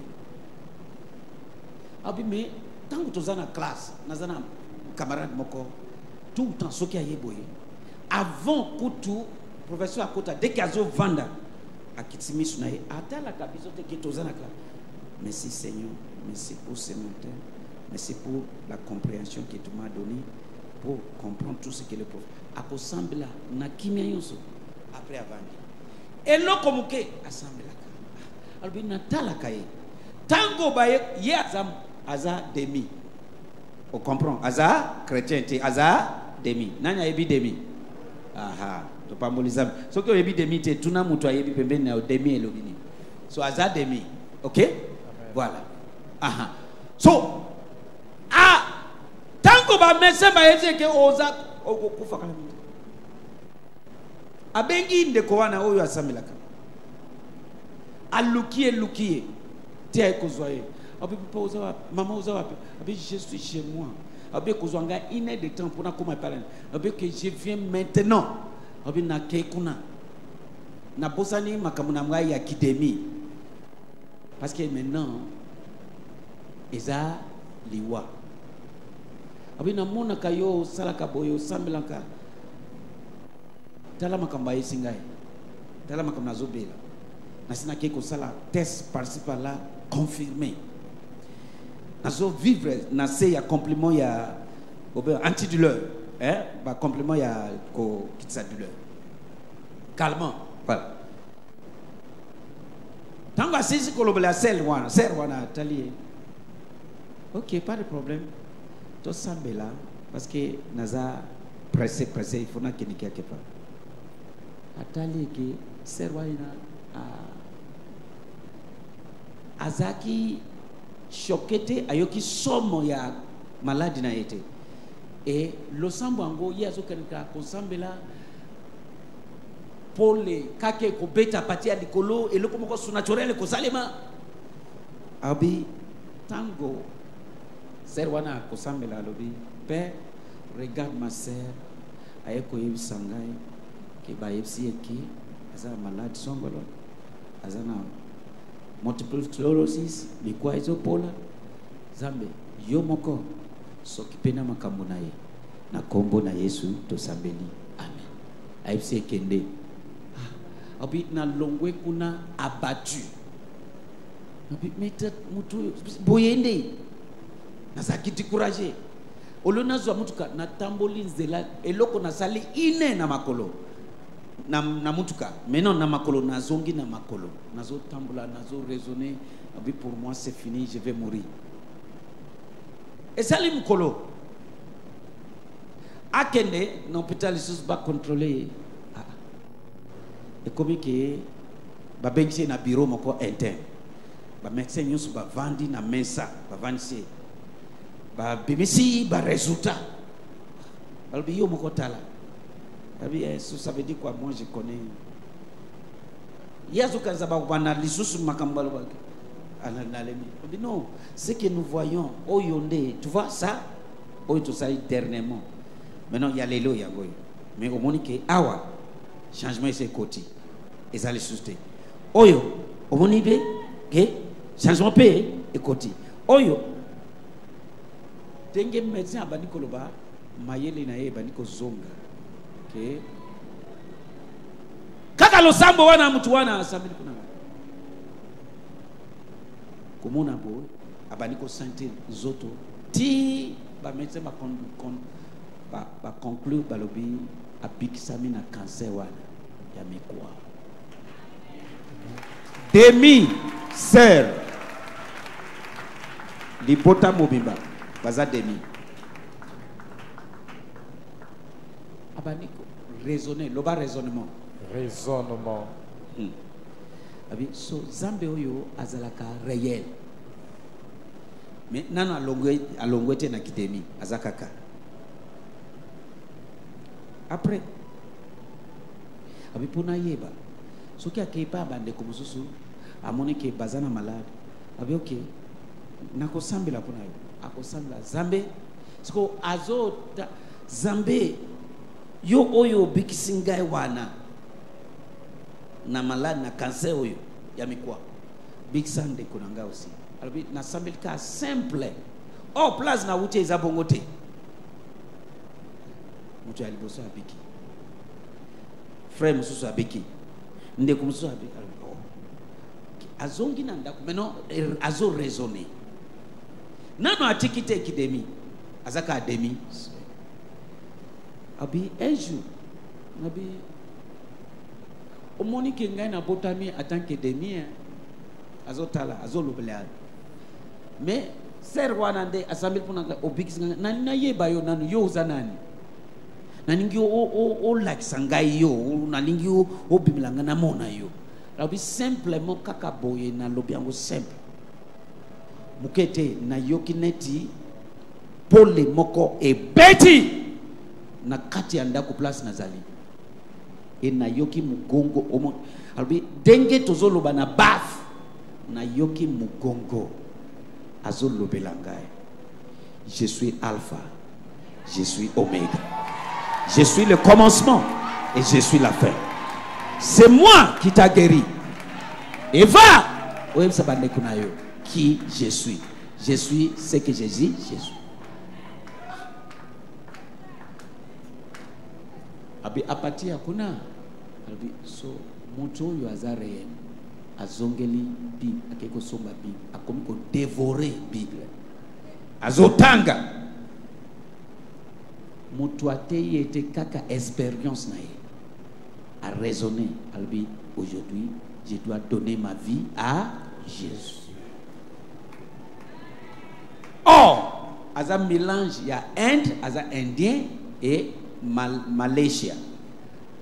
A: abi mais tant que tozana classe nazana camarade moko tout le temps ce qui a yeboye avant kutu professeur akota dès qu'il a vanda akitimi sunaye atala kabiso te que tozana classe. Merci Seigneur, merci pour ce matin, merci pour la compréhension que tu m'as donnée pour comprendre tout ce que le prophète akosambela na kimia yonso après avandi eloko muke asambela ka albi natala kaye tango baye ye aza demi on comprend aza chrétien te aza demi nani ayebi demi aha to pambolisa soki oyebi demi te tuna mutu ayebi pembeni na demi elobini so aza demi. OK. Voilà. Aha. So, tango ba messe ba yeze ke oza okufa kala mita. Abengi ndeko wana oyo asamelaka. Alukie. Tia ekozwaye. Abi papa oza wapi? Maman oza wapi? Abi je suis chez moi. Abi kozwanga une heure de temps pour na koma parler. Abi que je viens maintenant. Abi na kekuna. Na bosani makamuna mwa ya kidemi. Parce que maintenant, Eza liwa. Abi na mona kayo salaka boyo sambelanka. Tala makamba yesingai. Tala makamba zobela. Nasina keko sala test par-ci par-là confirmé. Nazo vivre nase ya compliment ya antidouleur. Ba compliment ya ko kitsa douleur. Calmant. Voilà. Tango asisi kolobela sel wana tali. OK, pas de problème. To sambela parce que naza pressé il faut na keniki quelque part. Atali ke serwaina azaki chokete ayoki somo ya maladi na yete. Et losambo ango yazo kanika kosambela pole kake ko beta patia likolo eloko moko surnaturel ko salema abi tango serwana ko sambela lobi père regarde ma sœur ayeko yisangai ke ba yepsi eki aza malade songolo azana multiple sclerosis mikwa izo pola zambe yo moko sokipena makambo na ye na kombo na Yesu to sambeli amen ayepsi ekende abi na longwe kuna abattu abi meta mutu boyende nazaki découragé olona zwa mutuka na tamboli nzela eloko na sali ine na makolo na mutuka maintenant na makolo nazongi na makolo nazo tambola nazo raisonner abi pour moi c'est fini je vais mourir et sali mukolo akende na hôpital lisusu ba contrôler et comme que ba bengi na bureau moko interne ba médecin nyusu ba vandi na mesa ba vandi ba bimisi ba résultat albi yo moko tala abi ça veut dire quoi? Moi je connais yazo kaza ba wana lisusu makambalo ba non, ce que nous voyons au Yondé, tu vois ça, au tout ça dernièrement. Maintenant il y a les lots, il y a goy. Mais au Monique, awa, changement c'est côté. Et ça les sousté. Oyo, au Monique, changement payé et côté. Oyo, tengue médecin abani koloba, mayele na ye bani ko zonga. Ok. Kaka lo sambo wana mtu wana samili kuna. Komona bo abaniko santé zoto ti ba médecin ba conclure ba lobi abikisami na cancer wana ya mikwa demi sœur libota mobimba baza demi abaniko raisonner loba raisonnement abi so zambe oyo azalaka réel mais nana alongwete na kidemi azakaka après abi pona yeba soki akepa bande ko mususu amoni ke bazana malade abi ok nakosambela pona yo akosambela zambe siko azota zambe yo oyo bikisingai wana na malade na cancer oyo ya mikwa big sande kunanga aussi alors na sambelika simple oh place na wuti eza bongote mutu aliboso abiki frère mususu abiki ndeko mususu abiki azongi na ndako maintenant azo raisonner nano atikite kidemi azaka demi abi un jour nabi omoni ke ngai na botami en tant que demi azotala azolobela mais ser wana nde asambil puna obikis nani na yeba yo nanu yo uzanani naningi o like sangai yo nalingi o bibilanga na mona yo labi simplement kaka boye na lobi yango simple mukete na yoki neti pole moko e beti na kati ya ndako place na zali et na yoki mugongo omo albi denge tozoloba na baf na yoki mugongo azolobela ngai je suis alpha je suis oméga je suis le commencement et je suis la fin c'est moi qui t'a guéri et va oem sabande kunayo qui je suis ce que je dis je suis abi apati hakuna abi so moto yo azare azongeli bible akeko somba bible akomi ko dévorer bible azotanga moto ateye ete kaka expérience na ye a raisonner albi aujourd'hui je dois donner ma vie à Jésus. Or aza mélange ya Inde aza indien et Malaysia.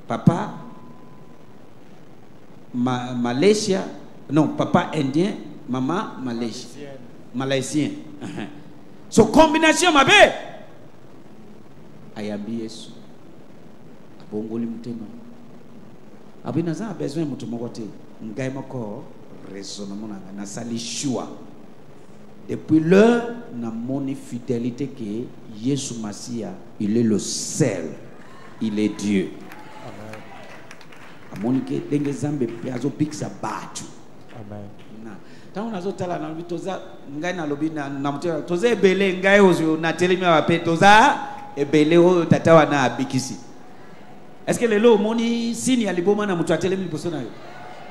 A: Papa Malaysia, non, papa indien, maman malaisien. So combination mabe ayambi Yesu abongoli mutema abina za besoin mutu mokote ngai moko raisonnement na sali choix depuis l'heure na moni fidélité que Yesu Masia il est le seul, il est Dieu. Amen. Amonike denge zambe piazo biksa batu.
B: Amen.
A: Na tangu nazo tala na bitoza ngai na lobi na mutela toza ebele ngai ozo na telemi wa pe toza ebele o tatawa na abikisi. Est-ce que le lo moni signe aliboma na mutu atelemi liboso na yo?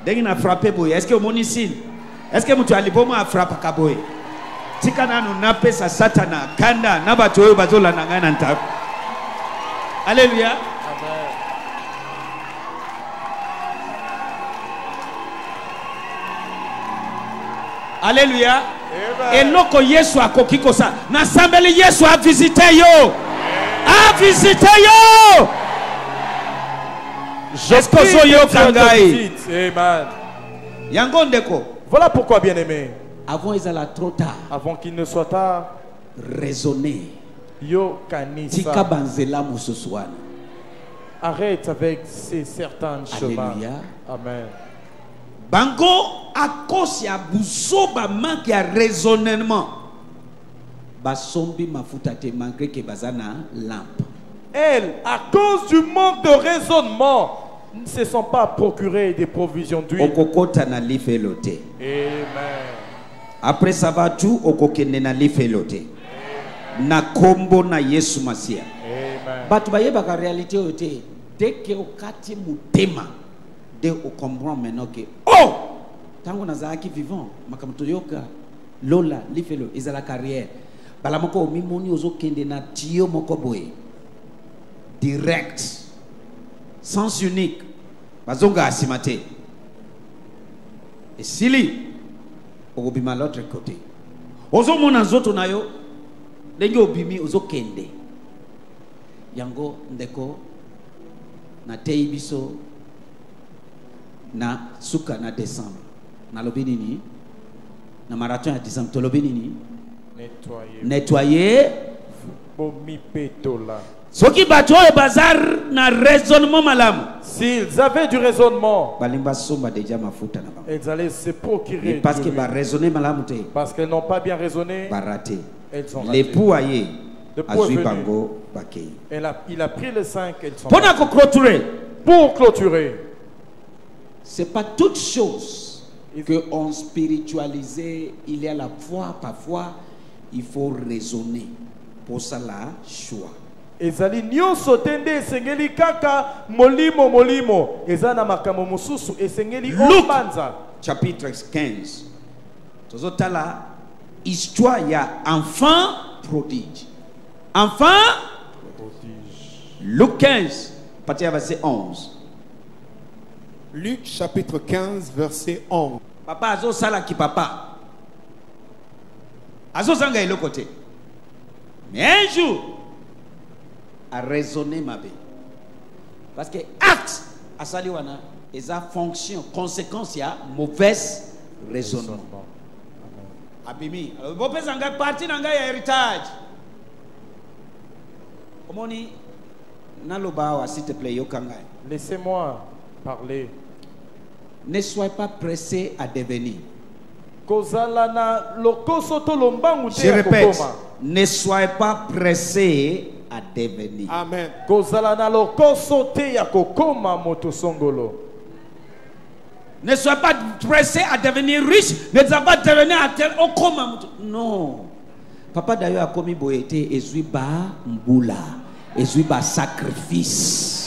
A: Denge na frapper boy. Est-ce que moni signe? Est-ce que mutu aliboma frappe kaboy? Tika nanu na pesa satana kanda na bato oyo bazola na ngai na ntako. Alléluia.
B: Amen.
A: Alléluia. Eloko Yesu akoki kosa na sambeli Yesu a visité yo. a visité yo. Est-ce que so yo kangai?
B: Amen.
A: Yango ndeko.
B: Voilà pourquoi, bien-aimé,
A: Avant ils allaient trop tard.
B: avant qu'il ne soit tard,
A: Raisonner.
B: yo
A: Tika
B: kanisa,
A: banzela mususwana.
B: arrête avec ces certains chemins.
A: Alléluia.
B: Amen.
A: Bango à cause ya busoba manque ya raisonnement. Basombi mafuta te malgré que bazana lampe.
B: Elles, à cause du manque de raisonnement, ne se sont pas procurées des provisions d'huile.
A: Okokota na lifelote.
B: Amen.
A: Après ça va tout okokende na lifelote. Na kombo na Yesu Masia.
B: Amen.
A: Batu bayeba ka réalité ote. Dès que okati mutema, dès on comprend maintenant que oh, tango nazaki vivant, makamto yoka lola lifelo ezala carrière. Bala moko mimoni ozokende na tio moko boye. Direct, sens unique, bazonga asimate. Et sili, obima l'autre côté. Ozo mona zoto na yo, lengi obimi ozo kende. Yango ndeko na teibiso na suka na décembre. Na lobini ni na marathon ya décembre to lobini ni nettoyer
B: Bomi petola.
A: soki bato oyo bazar na raisonnement malamu.
B: S'ils avaient du raisonnement,
A: Balimba somba deja mafuta na bango.
B: elles allaient se procurer.
A: Et parce
B: de
A: que
B: l'huile.
A: ba raisonner malamu te,
B: Parce qu'elles n'ont pas bien raisonné,
A: ba raté.
B: elles ont raté.
A: L'époux aye
B: L'époux est
A: azui
B: venu.
A: bango bakei.
B: Il a pris les 5, elles sont
A: Pendant
B: ratés.
A: qu'on clôturer,
B: Pour clôturer,
A: c'est pas toute chose que on spiritualisait. Il y a la foi, parfois il faut raisonner pour ça la choix.
B: ezali nyonso te nde esengeli kaka molimo eza na makambo mosusu esengeli
A: Luke.
B: obanza.
A: Chapitre 15. Tozotala histoire ya enfant prodige. Enfant Luc 15, partie à verset 11.
C: Luc chapitre 15, verset 11.
A: Papa azo sala ki papa. Azo zanga ilo côté. Mais un jour, a raisonné ma bé. Parce que acte a sali wana eza fonction, conséquence ya mauvaise raisonnement. Abimi, bopé zanga parti nanga ya héritage. Omoni naloba s'il te plaît yokangai.
B: Laissez-moi parler.
A: Ne sois pas pressé à devenir.
B: Kozala na lokoso to lombangu te
A: Je
B: ya
A: répète,
B: kokoma.
A: ne soyez pas pressé à devenir.
C: Amen.
B: Kozala na lokoso te ya kokoma moto songolo.
A: Ne soyez pas pressé à devenir riche. Ne soyez pas devenir à tel okoma. Non. Papa d'ailleurs a commis boyete et zui ba mbula. Et zui ba sacrifice.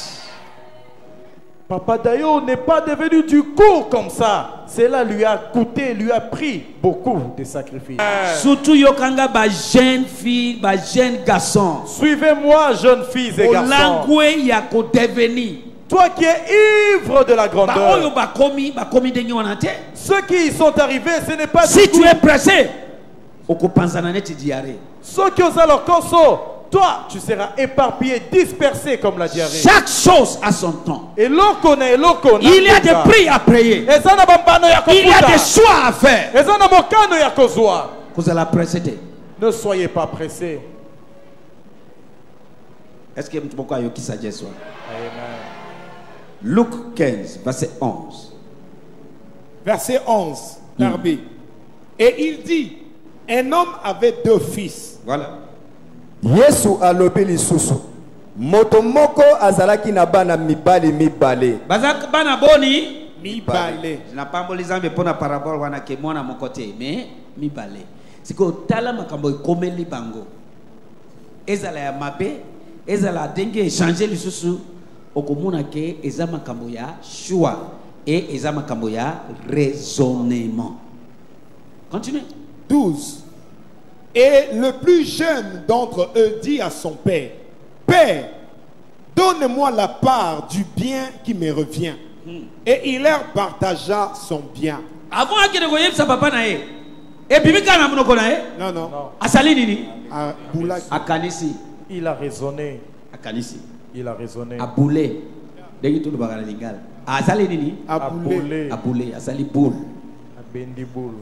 B: Papa Dayo n'est pas devenu du coup comme ça. Cela lui a coûté, lui a pris beaucoup de sacrifices.
A: Surtout yokanga ba jeune fille, ba jeune garçon.
B: Suivez-moi, jeunes filles et garçons.
A: Olangwe ya ko devenir.
B: Toi qui es ivre de la
A: Ba oyo
B: grandeur.
A: ba komi dengi wana te.
B: Ceux qui y sont arrivés, ce n'est pas
A: Si
B: du
A: tu
B: coup.
A: es pressé, okopanzana neti diarrhée.
B: Ceux qui osent leur corso, toi, tu seras éparpillé, dispersé comme la diarrhée.
A: Chaque chose a son temps.
B: Et l'on connaît,
A: Il y a des prix à payer. Il y a des choix à faire. Vous allez pressé.
B: Ne soyez pas pressés.
A: Est-ce que vous pouvez qui sagesse?
B: Amen.
A: Luc 15, verset 11.
C: Verset 11. Darby. Et il dit, un homme avait 2 fils.
A: Voilà.
D: Yesu alobi lisusu moto moko azalaki na bana mibali mibale.
A: Bazak bana boni
C: Mibale.
A: je n'ai pas envie de pour la parabole wana ke mwana mon côté mais mibale. C'est que tala makambo komeli bango. Ezala ya mabe, ezala denge changer lisusu okomona ke eza makambo ya choix et eza makambo ya raisonnement. Continue.
C: 12. Et le plus jeune d'entre eux dit à son père, Père, donne-moi la part du bien qui me revient. Et il leur partagea son bien.
A: Avant que ne voyez sa papa nae. Et puis quand on a
C: Non, non.
A: asali nini
C: À Boulak.
A: akanisi.
B: Il a raisonné.
A: Akanisi.
B: Il a raisonné.
A: Aboulé. Dès que tout le bagage légal. Asali nini?
B: Aboulé.
A: Aboulé. Asali boule.
B: Abendi boule.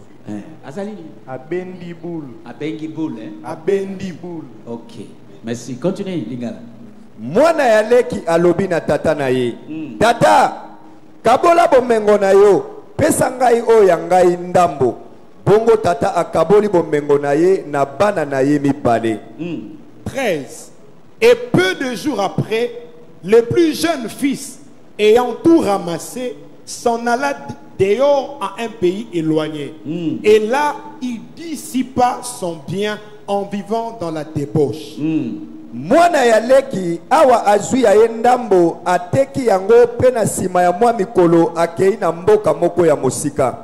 A: Asali nini?
B: Abendi boule.
A: Abengi boule.
B: Abendi boule.
A: Ok. Merci. Continuez, Lingala.
D: Mwana ya leki alobi na tata na ye. Tata, kabola bomengo na yo. Pesa ngai o ya ngai ndambo. Bongo tata akaboli bomengo na ye na bana na ye mibale.
C: 13. Et peu de jours après, le plus jeune fils, ayant tout ramassé, s'en alla dehors à un pays éloigné. Et là, il dissipa son bien en vivant dans la débauche.
D: Mwana ya leki awa azwi ya ye ndambo ateki yango pe na sima ya mwa mikolo akei na mboka moko ya mosika.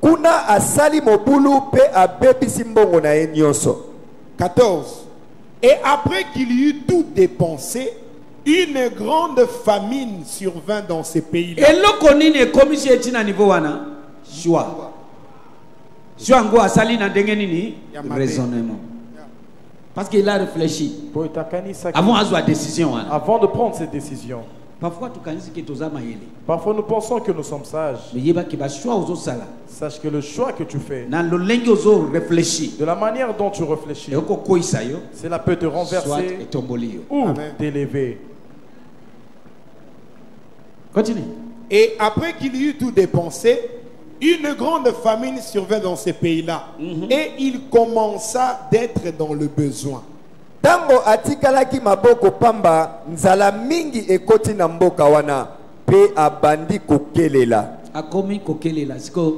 D: Kuna asali mobulu pe abebisi mbongo na ye nyonso.
C: 14. Et après qu'il eut tout dépensé, une grande famine survint dans ces pays-là.
A: Et le nini komisi etina niveau wana? Choix. Choix ngo asali na ndenge nini? Raisonnement. Parce qu'il a réfléchi. Avant la décision.
B: Avant de prendre cette décision.
A: Parfois,
B: Parfois nous pensons que nous sommes sages. Sache que le choix que tu fais,
A: de
B: la manière dont tu réfléchis, cela peut te renverser ou t'élever.
A: Continue.
C: Et après qu'il eut tout dépensé, une grande famine survint dans ces pays-là. Et il commença d'être dans le besoin.
D: Tango atikalaki maboko pamba nzala mingi ekoti na mboka wana pe abandi kokelela.
A: Akomi kokelela. Siko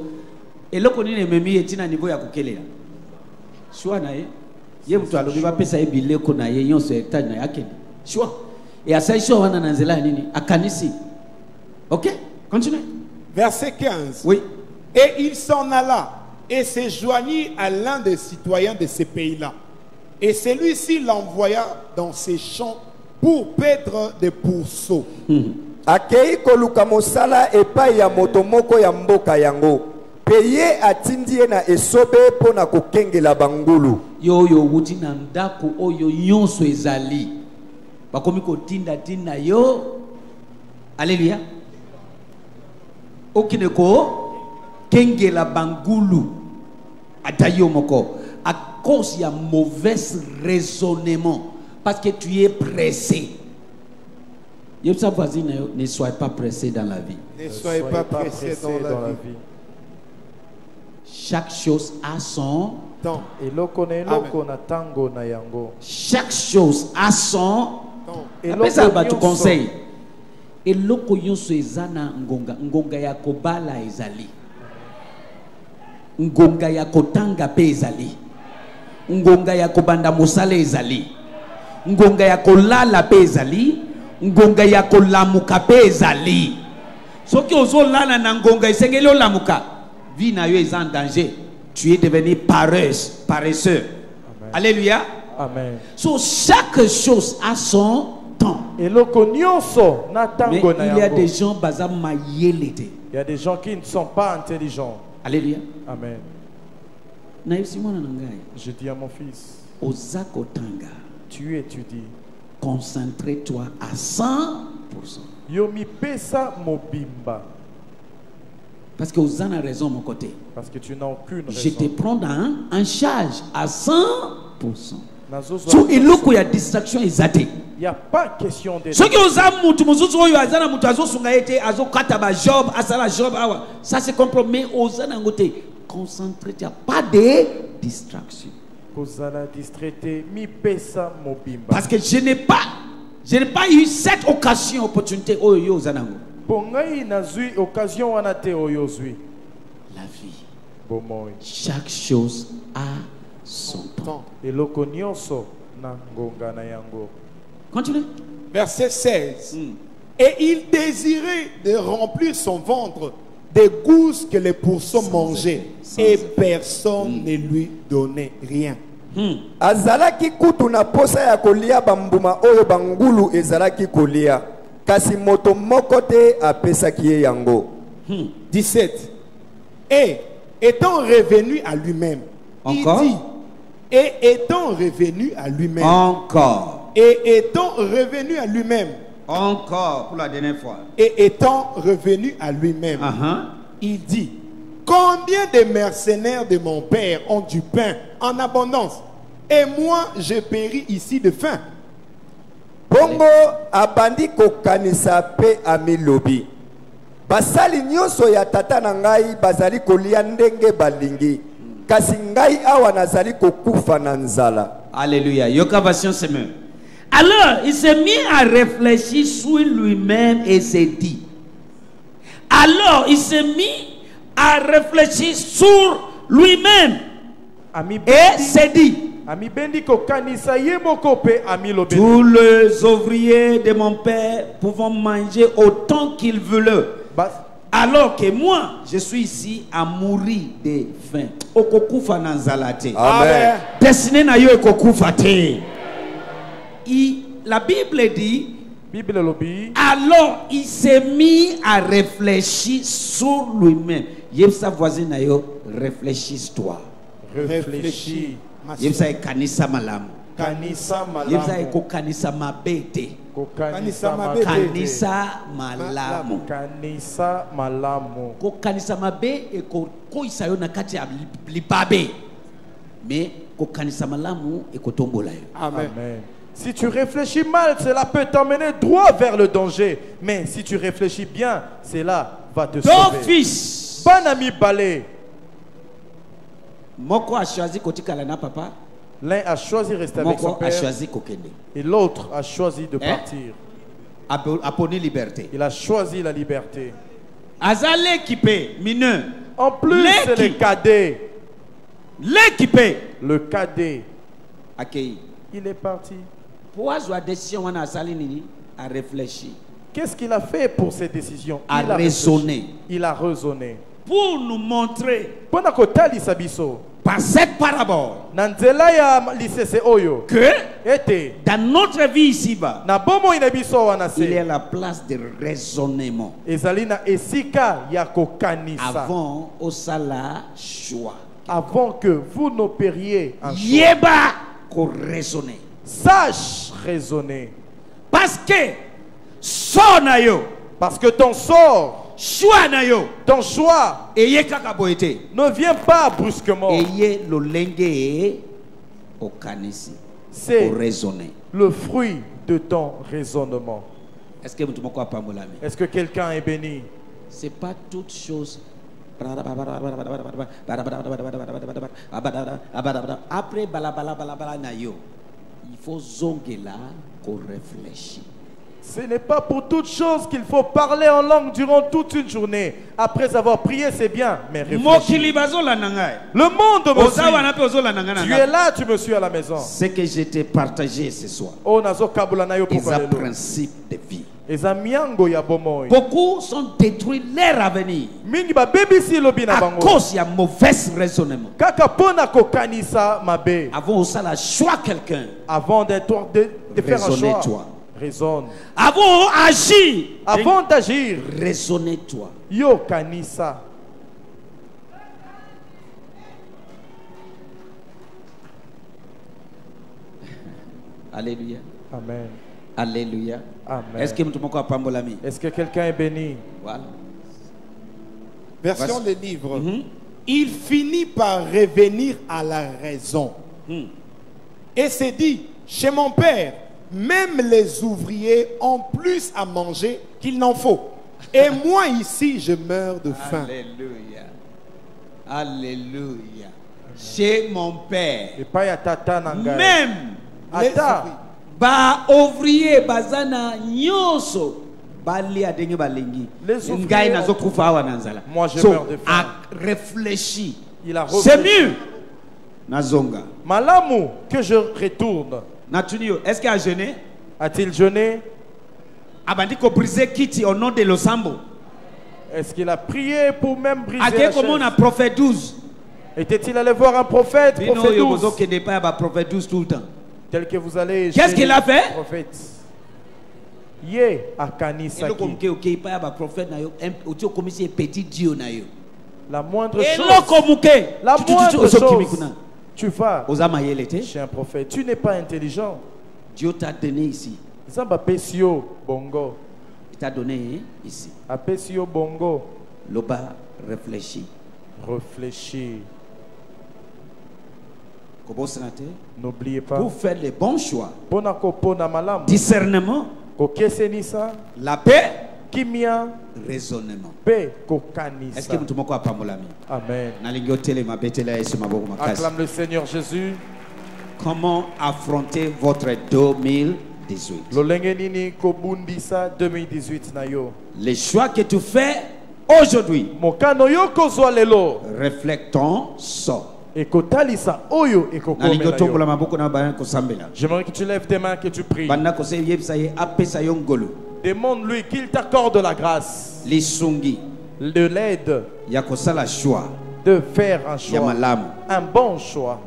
A: eloko nini memi etina niveau ya kokelela. Shwa na ye mtu alobi ba pesa e bileko na ye yonso etage na yake. Shwa. Et asa shwa wana na nzela nini? Akanisi. OK? Continue.
C: Verset 15.
A: Oui.
C: Et il s'en alla et se joignit à l'un des citoyens de ces pays-là. Et celui-ci l'envoya dans ses champs pour paître des pourceaux.
D: Akei koluka mosala epai ya moto moko ya mboka yango. Peye atindi ye na esobe pona kokengela bangulu.
A: Yo wuti na ndako oyo nyonso ezali. Bakomi kotinda tinda yo. Alléluia. Okineko kengela bangulu atayo moko à cause y a mauvais raisonnement parce que tu es pressé. Ne soyez pas pressé dans la vie.
C: Ne soyez pas pressé dans la vie.
A: Chaque chose a son
C: temps.
A: Chaque chose a son temps. Après ça, tu conseilles. Et loko yonso ezana ngonga ya kobala ezali. Ngonga ya kotanga pe ezali. Ngonga ya kobanda mosala ezali. Ngonga ya kolala pe ezali. Ngonga ya kolamuka pe ezali. Soki ozo lala na ngonga esengeli olamuka, vie na yo est en danger. Tu es devenu paresseux. Amen. Alléluia.
B: Amen.
A: So chaque chose a son temps.
B: Mais il
A: y a des gens bazam mayelete.
B: Il y a des gens qui ne sont pas intelligents.
A: Alléluia.
B: Amen. Je dis à mon fils, tu étudies.
A: Concentre-toi à 100%.
B: Yomi pesa mobimba.
A: Parce que vous avez raison mon côté.
B: Parce que tu n'as aucune raison.
A: Je te prends en charge à 100%. So il y a distraction exatée.
B: Il n'y a pas question de.
A: Ce que vous avez mutu muzuzu oyo azana mutu azosunga ete azokata ba job asala job awa. Ça c'est compromis aux anangote. Concentre-toi, pas de distraction. Parce que je n'ai pas eu cette opportunité oyo zanango. La vie. Chaque chose a son temps. Continue.
C: Verset 16. Et il désirait de remplir son ventre des gousses que les pourceaux mangeaient, et personne ne lui donnait rien.
D: Azalaki kutu na posa ya kolia bambuma oyo bangulu ezalaki kolia, kasi moto moko te apesaki ye yango.
C: 17. Et étant revenu à lui-même, il dit, et étant revenu à lui-même,
A: encore,
C: Et étant revenu à lui-même,
A: Encore pour la dernière fois.
C: et étant revenu à lui-même, il dit, combien de mercenaires de mon père ont du pain en abondance, et moi je péris ici de faim.
D: Bongo abandi kokanisa pe amilobi. Basali nyonso ya tata na ngai bazali kolia ndenge balingi. Kasi ngai awa nazali kokufa na nzala.
A: Alléluia. Yoka version c'est mieux. Alors, il s'est mis à réfléchir sur lui-même et s'est dit. Alors, il s'est mis à réfléchir sur lui-même et s'est dit. Tous les ouvriers de mon père pouvant manger autant qu'ils veulent. Alors que moi, je suis ici à mourir de faim. Okokufa na nzalate.
D: Amen.
A: Destiné na yo ekokufa te. La Bible dit, alors il s'est mis à réfléchir sur lui-même. Yebsa voisin na yo, réfléchis-toi.
C: Réfléchis.
A: Yebsa kanisa malamu.
B: Kanisa
A: Yebsa eko kanisa mabete.
C: Kanisa mabete.
A: Kanisa malamu.
B: Kanisa malamu.
A: Ko kanisa mabe eko ko isayo na kati ya libabe. Mais ko kanisa malamu eko tombola yo.
C: Amen.
B: Amen. Si tu réfléchis mal, cela peut t'emmener droit vers le danger. Mais si tu réfléchis bien, cela va te
A: Ton
B: sauver.
A: fils.
B: Bon ami Balé.
A: Moko a choisi kotikala na papa.
B: L'un a choisi de rester avec son
A: Moko a
B: père
A: choisi kokende.
B: et l'autre a choisi de partir.
A: Aponi liberté.
B: Il a choisi la liberté.
A: Azale équipé, mineur.
B: En plus, c'est le cadet.
A: L'équipé.
B: Le cadet.
A: Accueilli.
B: Il est parti.
A: Pour avoir décision, on a salini à réfléchir.
B: Qu'est-ce qu'il a fait pour ces décisions?
A: À
B: Il a
A: raisonner.
B: réfléchi. Il a raisonné.
A: Pour nous montrer
B: Par
A: cette parabole que dans notre vie ici-bas, il y a la place de raisonnement. Avant, au sala choix.
B: Avant que vous n'opériez un choix.
A: Yeba qu'on raisonner.
B: Sache raisonner.
A: Parce que son ayo.
B: Parce que ton sort,
A: choix nayo.
B: Ton choix
A: ne
B: vient pas brusquement.
A: C'est
B: le fruit de ton raisonnement.
A: Est-ce
B: que quelqu'un est béni?
A: C'est pas toute chose. Après il faut zonger là qu'on réfléchit.
B: Ce n'est pas pour toute chose qu'il faut parler en langue durant toute une journée. Après avoir prié, c'est bien, mais réfléchis. Le monde me suit. Tu es là, tu me suis à la maison.
A: Ce que je t'ai partagé ce soir. Les principes de vie. Beaucoup sont détruits leur avenir à cause de mauvais raisonnement. Avant de choix quelqu'un.
B: Avant de faire un choix.
A: Toi.
B: Raisonne.
A: Avant d'agir.
B: Avant d'agir.
A: Raisonnez-toi.
B: Yo kanisa.
A: Alléluia.
B: Amen.
A: Alléluia.
B: Amen.
A: Est-ce que
B: quelqu'un est béni?
A: Voilà.
C: Version des livres. Il finit par revenir à la raison. Et s'est dit, chez mon père, même les ouvriers ont plus à manger qu'il n'en faut. Et moi ici, je meurs de faim.
A: Alléluia. Alléluia. Chez mon père, même ba ouvrier bazana nyoso bali adenge balengi ngai nazokufa awa nanzala.
B: Moi je meurs de faim.
A: Réfléchis.
B: C'est
A: mieux nazonga
B: malamu que je retourne.
A: Natunio, est-ce qu'il a jeûné?
B: A-t-il jeûné?
A: Abandi ko briser kiti au nom de Losambo.
B: Est-ce qu'il a prié pour même briser la chaise?
A: Comment on a prophète 12?
B: Était-il allé voir un prophète? Prophète
A: 12 tout le temps.
B: Tel que vous allez.
A: Qu'est-ce qu'il a fait?
B: Prophète. Ye akanisa. La moindre chose. La moindre chose. Tu vas chez un prophète. Tu n'es pas intelligent.
A: Dieu t'a donné ici.
B: Zamba pesio bongo.
A: Il t'a donné ici.
B: Apesio bongo.
A: Loba réfléchit.
B: Réfléchis.
A: Pour
B: N'oubliez pas.
A: faire les bons choix.
B: Discernement.
A: La paix.
B: Kimia.
A: Raisonnement.
B: Paix.
A: Est-ce que nous pas
B: Amen.
A: Acclame
B: le Seigneur Jésus.
A: Comment affronter votre 2018? Les choix que tu fais aujourd'hui reflètent ton sort.
B: J'aimerais que tu lèves tes mains, que tu pries. Demande-lui qu'il t'accorde la grâce, de l'aide, de faire un choix, un bon choix.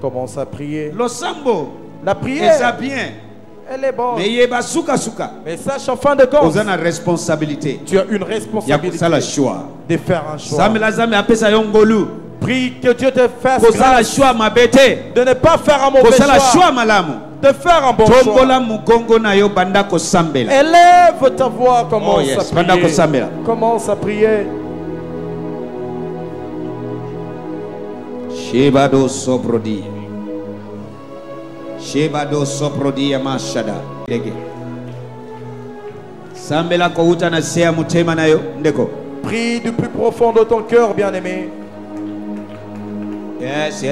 B: Commence à prier. La prière, elle est bonne. Mais sache en fin de compte, tu as une responsabilité de faire un choix. Prie que Dieu te fasse grâce de ne pas faire un mauvais choix, de faire un bon choix. Élève ta voix, commence à prier. Commence à prier.
A: Shebado sobrodi. Shebado sobrodi amashada. Sambela ko uta na sea mutema nayo ndeko.
B: Prie du plus profond de ton cœur, bien-aimé.
A: Yes.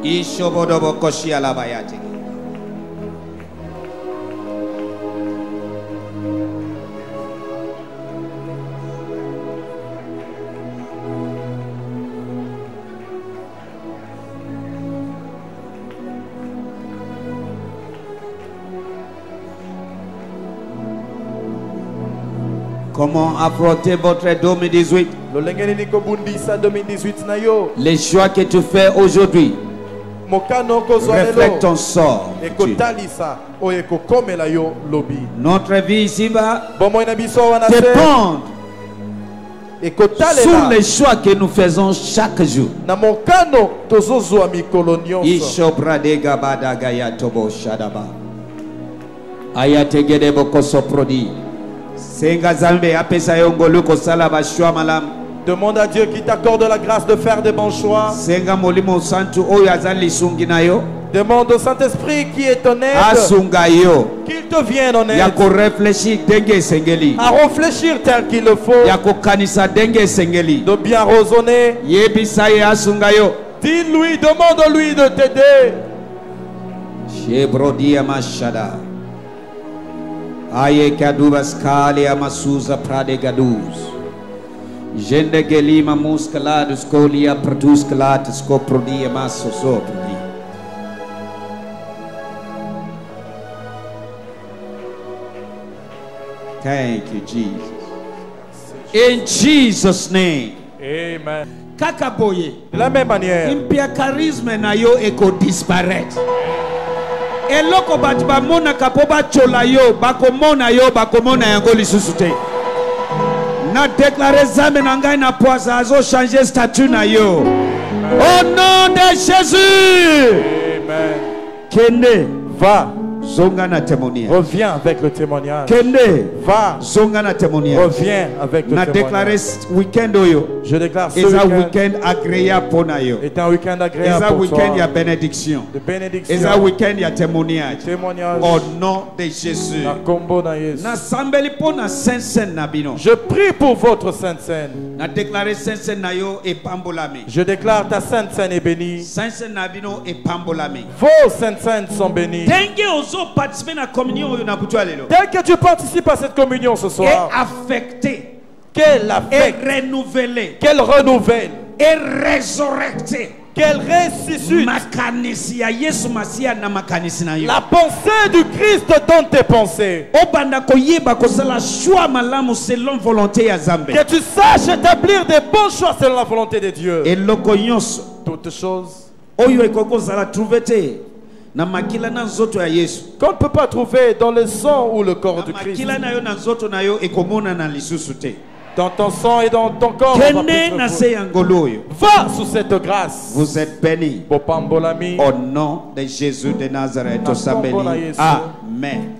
A: Ishobodobo koshi alabayati. Comment affronter votre 2018? Les choix que tu fais aujourd'hui reflètent ton sort. Notre vie ici-bas dépend sur les choix que nous faisons chaque jour.
B: Demande à Dieu qui t'accorde la grâce de faire des bons choix. Demande au Saint-Esprit qui est ton aide, qu'il te vienne en aide, à réfléchir tel qu'il le faut, de bien raisonner. Dis-lui, demande-lui de t'aider.
A: Aye kadubas kale amasuza prade gaduz. Jende gelima muscaladus colia produs calatus coprodia masso soprodi. Thank you, Jesus. In Jesus' name.
B: Amen.
A: Kakaboye.
B: De la même manière.
A: Impia charisme na yo eko disparaître. Eloko bat ba mona kapoba chola yo bakomona yango lisusu te. Na déclarer zame na ngai na poisa azo changer statut na yo. Au nom de Jésus.
B: Amen.
A: Kende
B: va
A: zonga na témoignage.
B: Reviens avec le témoignage.
A: Kende
B: va
A: zonga na témoignage.
B: Reviens avec le
A: na
B: témoignage.
A: Weekend oyo.
B: Je déclare ce
A: week-end agréable pour nayo.
B: C'est un week-end agréable pour toi.
A: Week-end ya bénédiction.
B: De bénédiction.
A: C'est un week-end ya témoignage.
B: Témoignage.
A: Au nom de Jésus.
B: Na kombo na Yesu.
A: Na sambeli po na sainte na bino.
B: Je prie pour votre sainte scène.
A: Na déclarer sainte na yo et pambolami.
B: Je déclare ta sainte scène est bénie.
A: Sainte na bino et pambolami.
B: Vos saintes scènes sont bénies.
A: Denge ozo participer na communion yo na butua lelo.
B: Dès que tu participes à cette communion ce soir.
A: Et affecté.
B: Qu'elle affecte.
A: Et renouvelé.
B: Qu'elle renouvelle.
A: Et résurrecté.
B: Qu'elle ressuscite.
A: La
B: pensée du Christ dans tes pensées. Que tu saches établir des bons choix selon la volonté de Dieu. Toutes choses qu'on ne peut pas trouver dans le sang ou le corps du Christ. dans ton sang et dans ton corps.
A: Kende na se yangolo yo.
B: Va sous cette grâce.
A: Vous êtes bénis.
B: Bopambolami.
A: Au nom de Jésus de Nazareth, au Sambeli. Amen.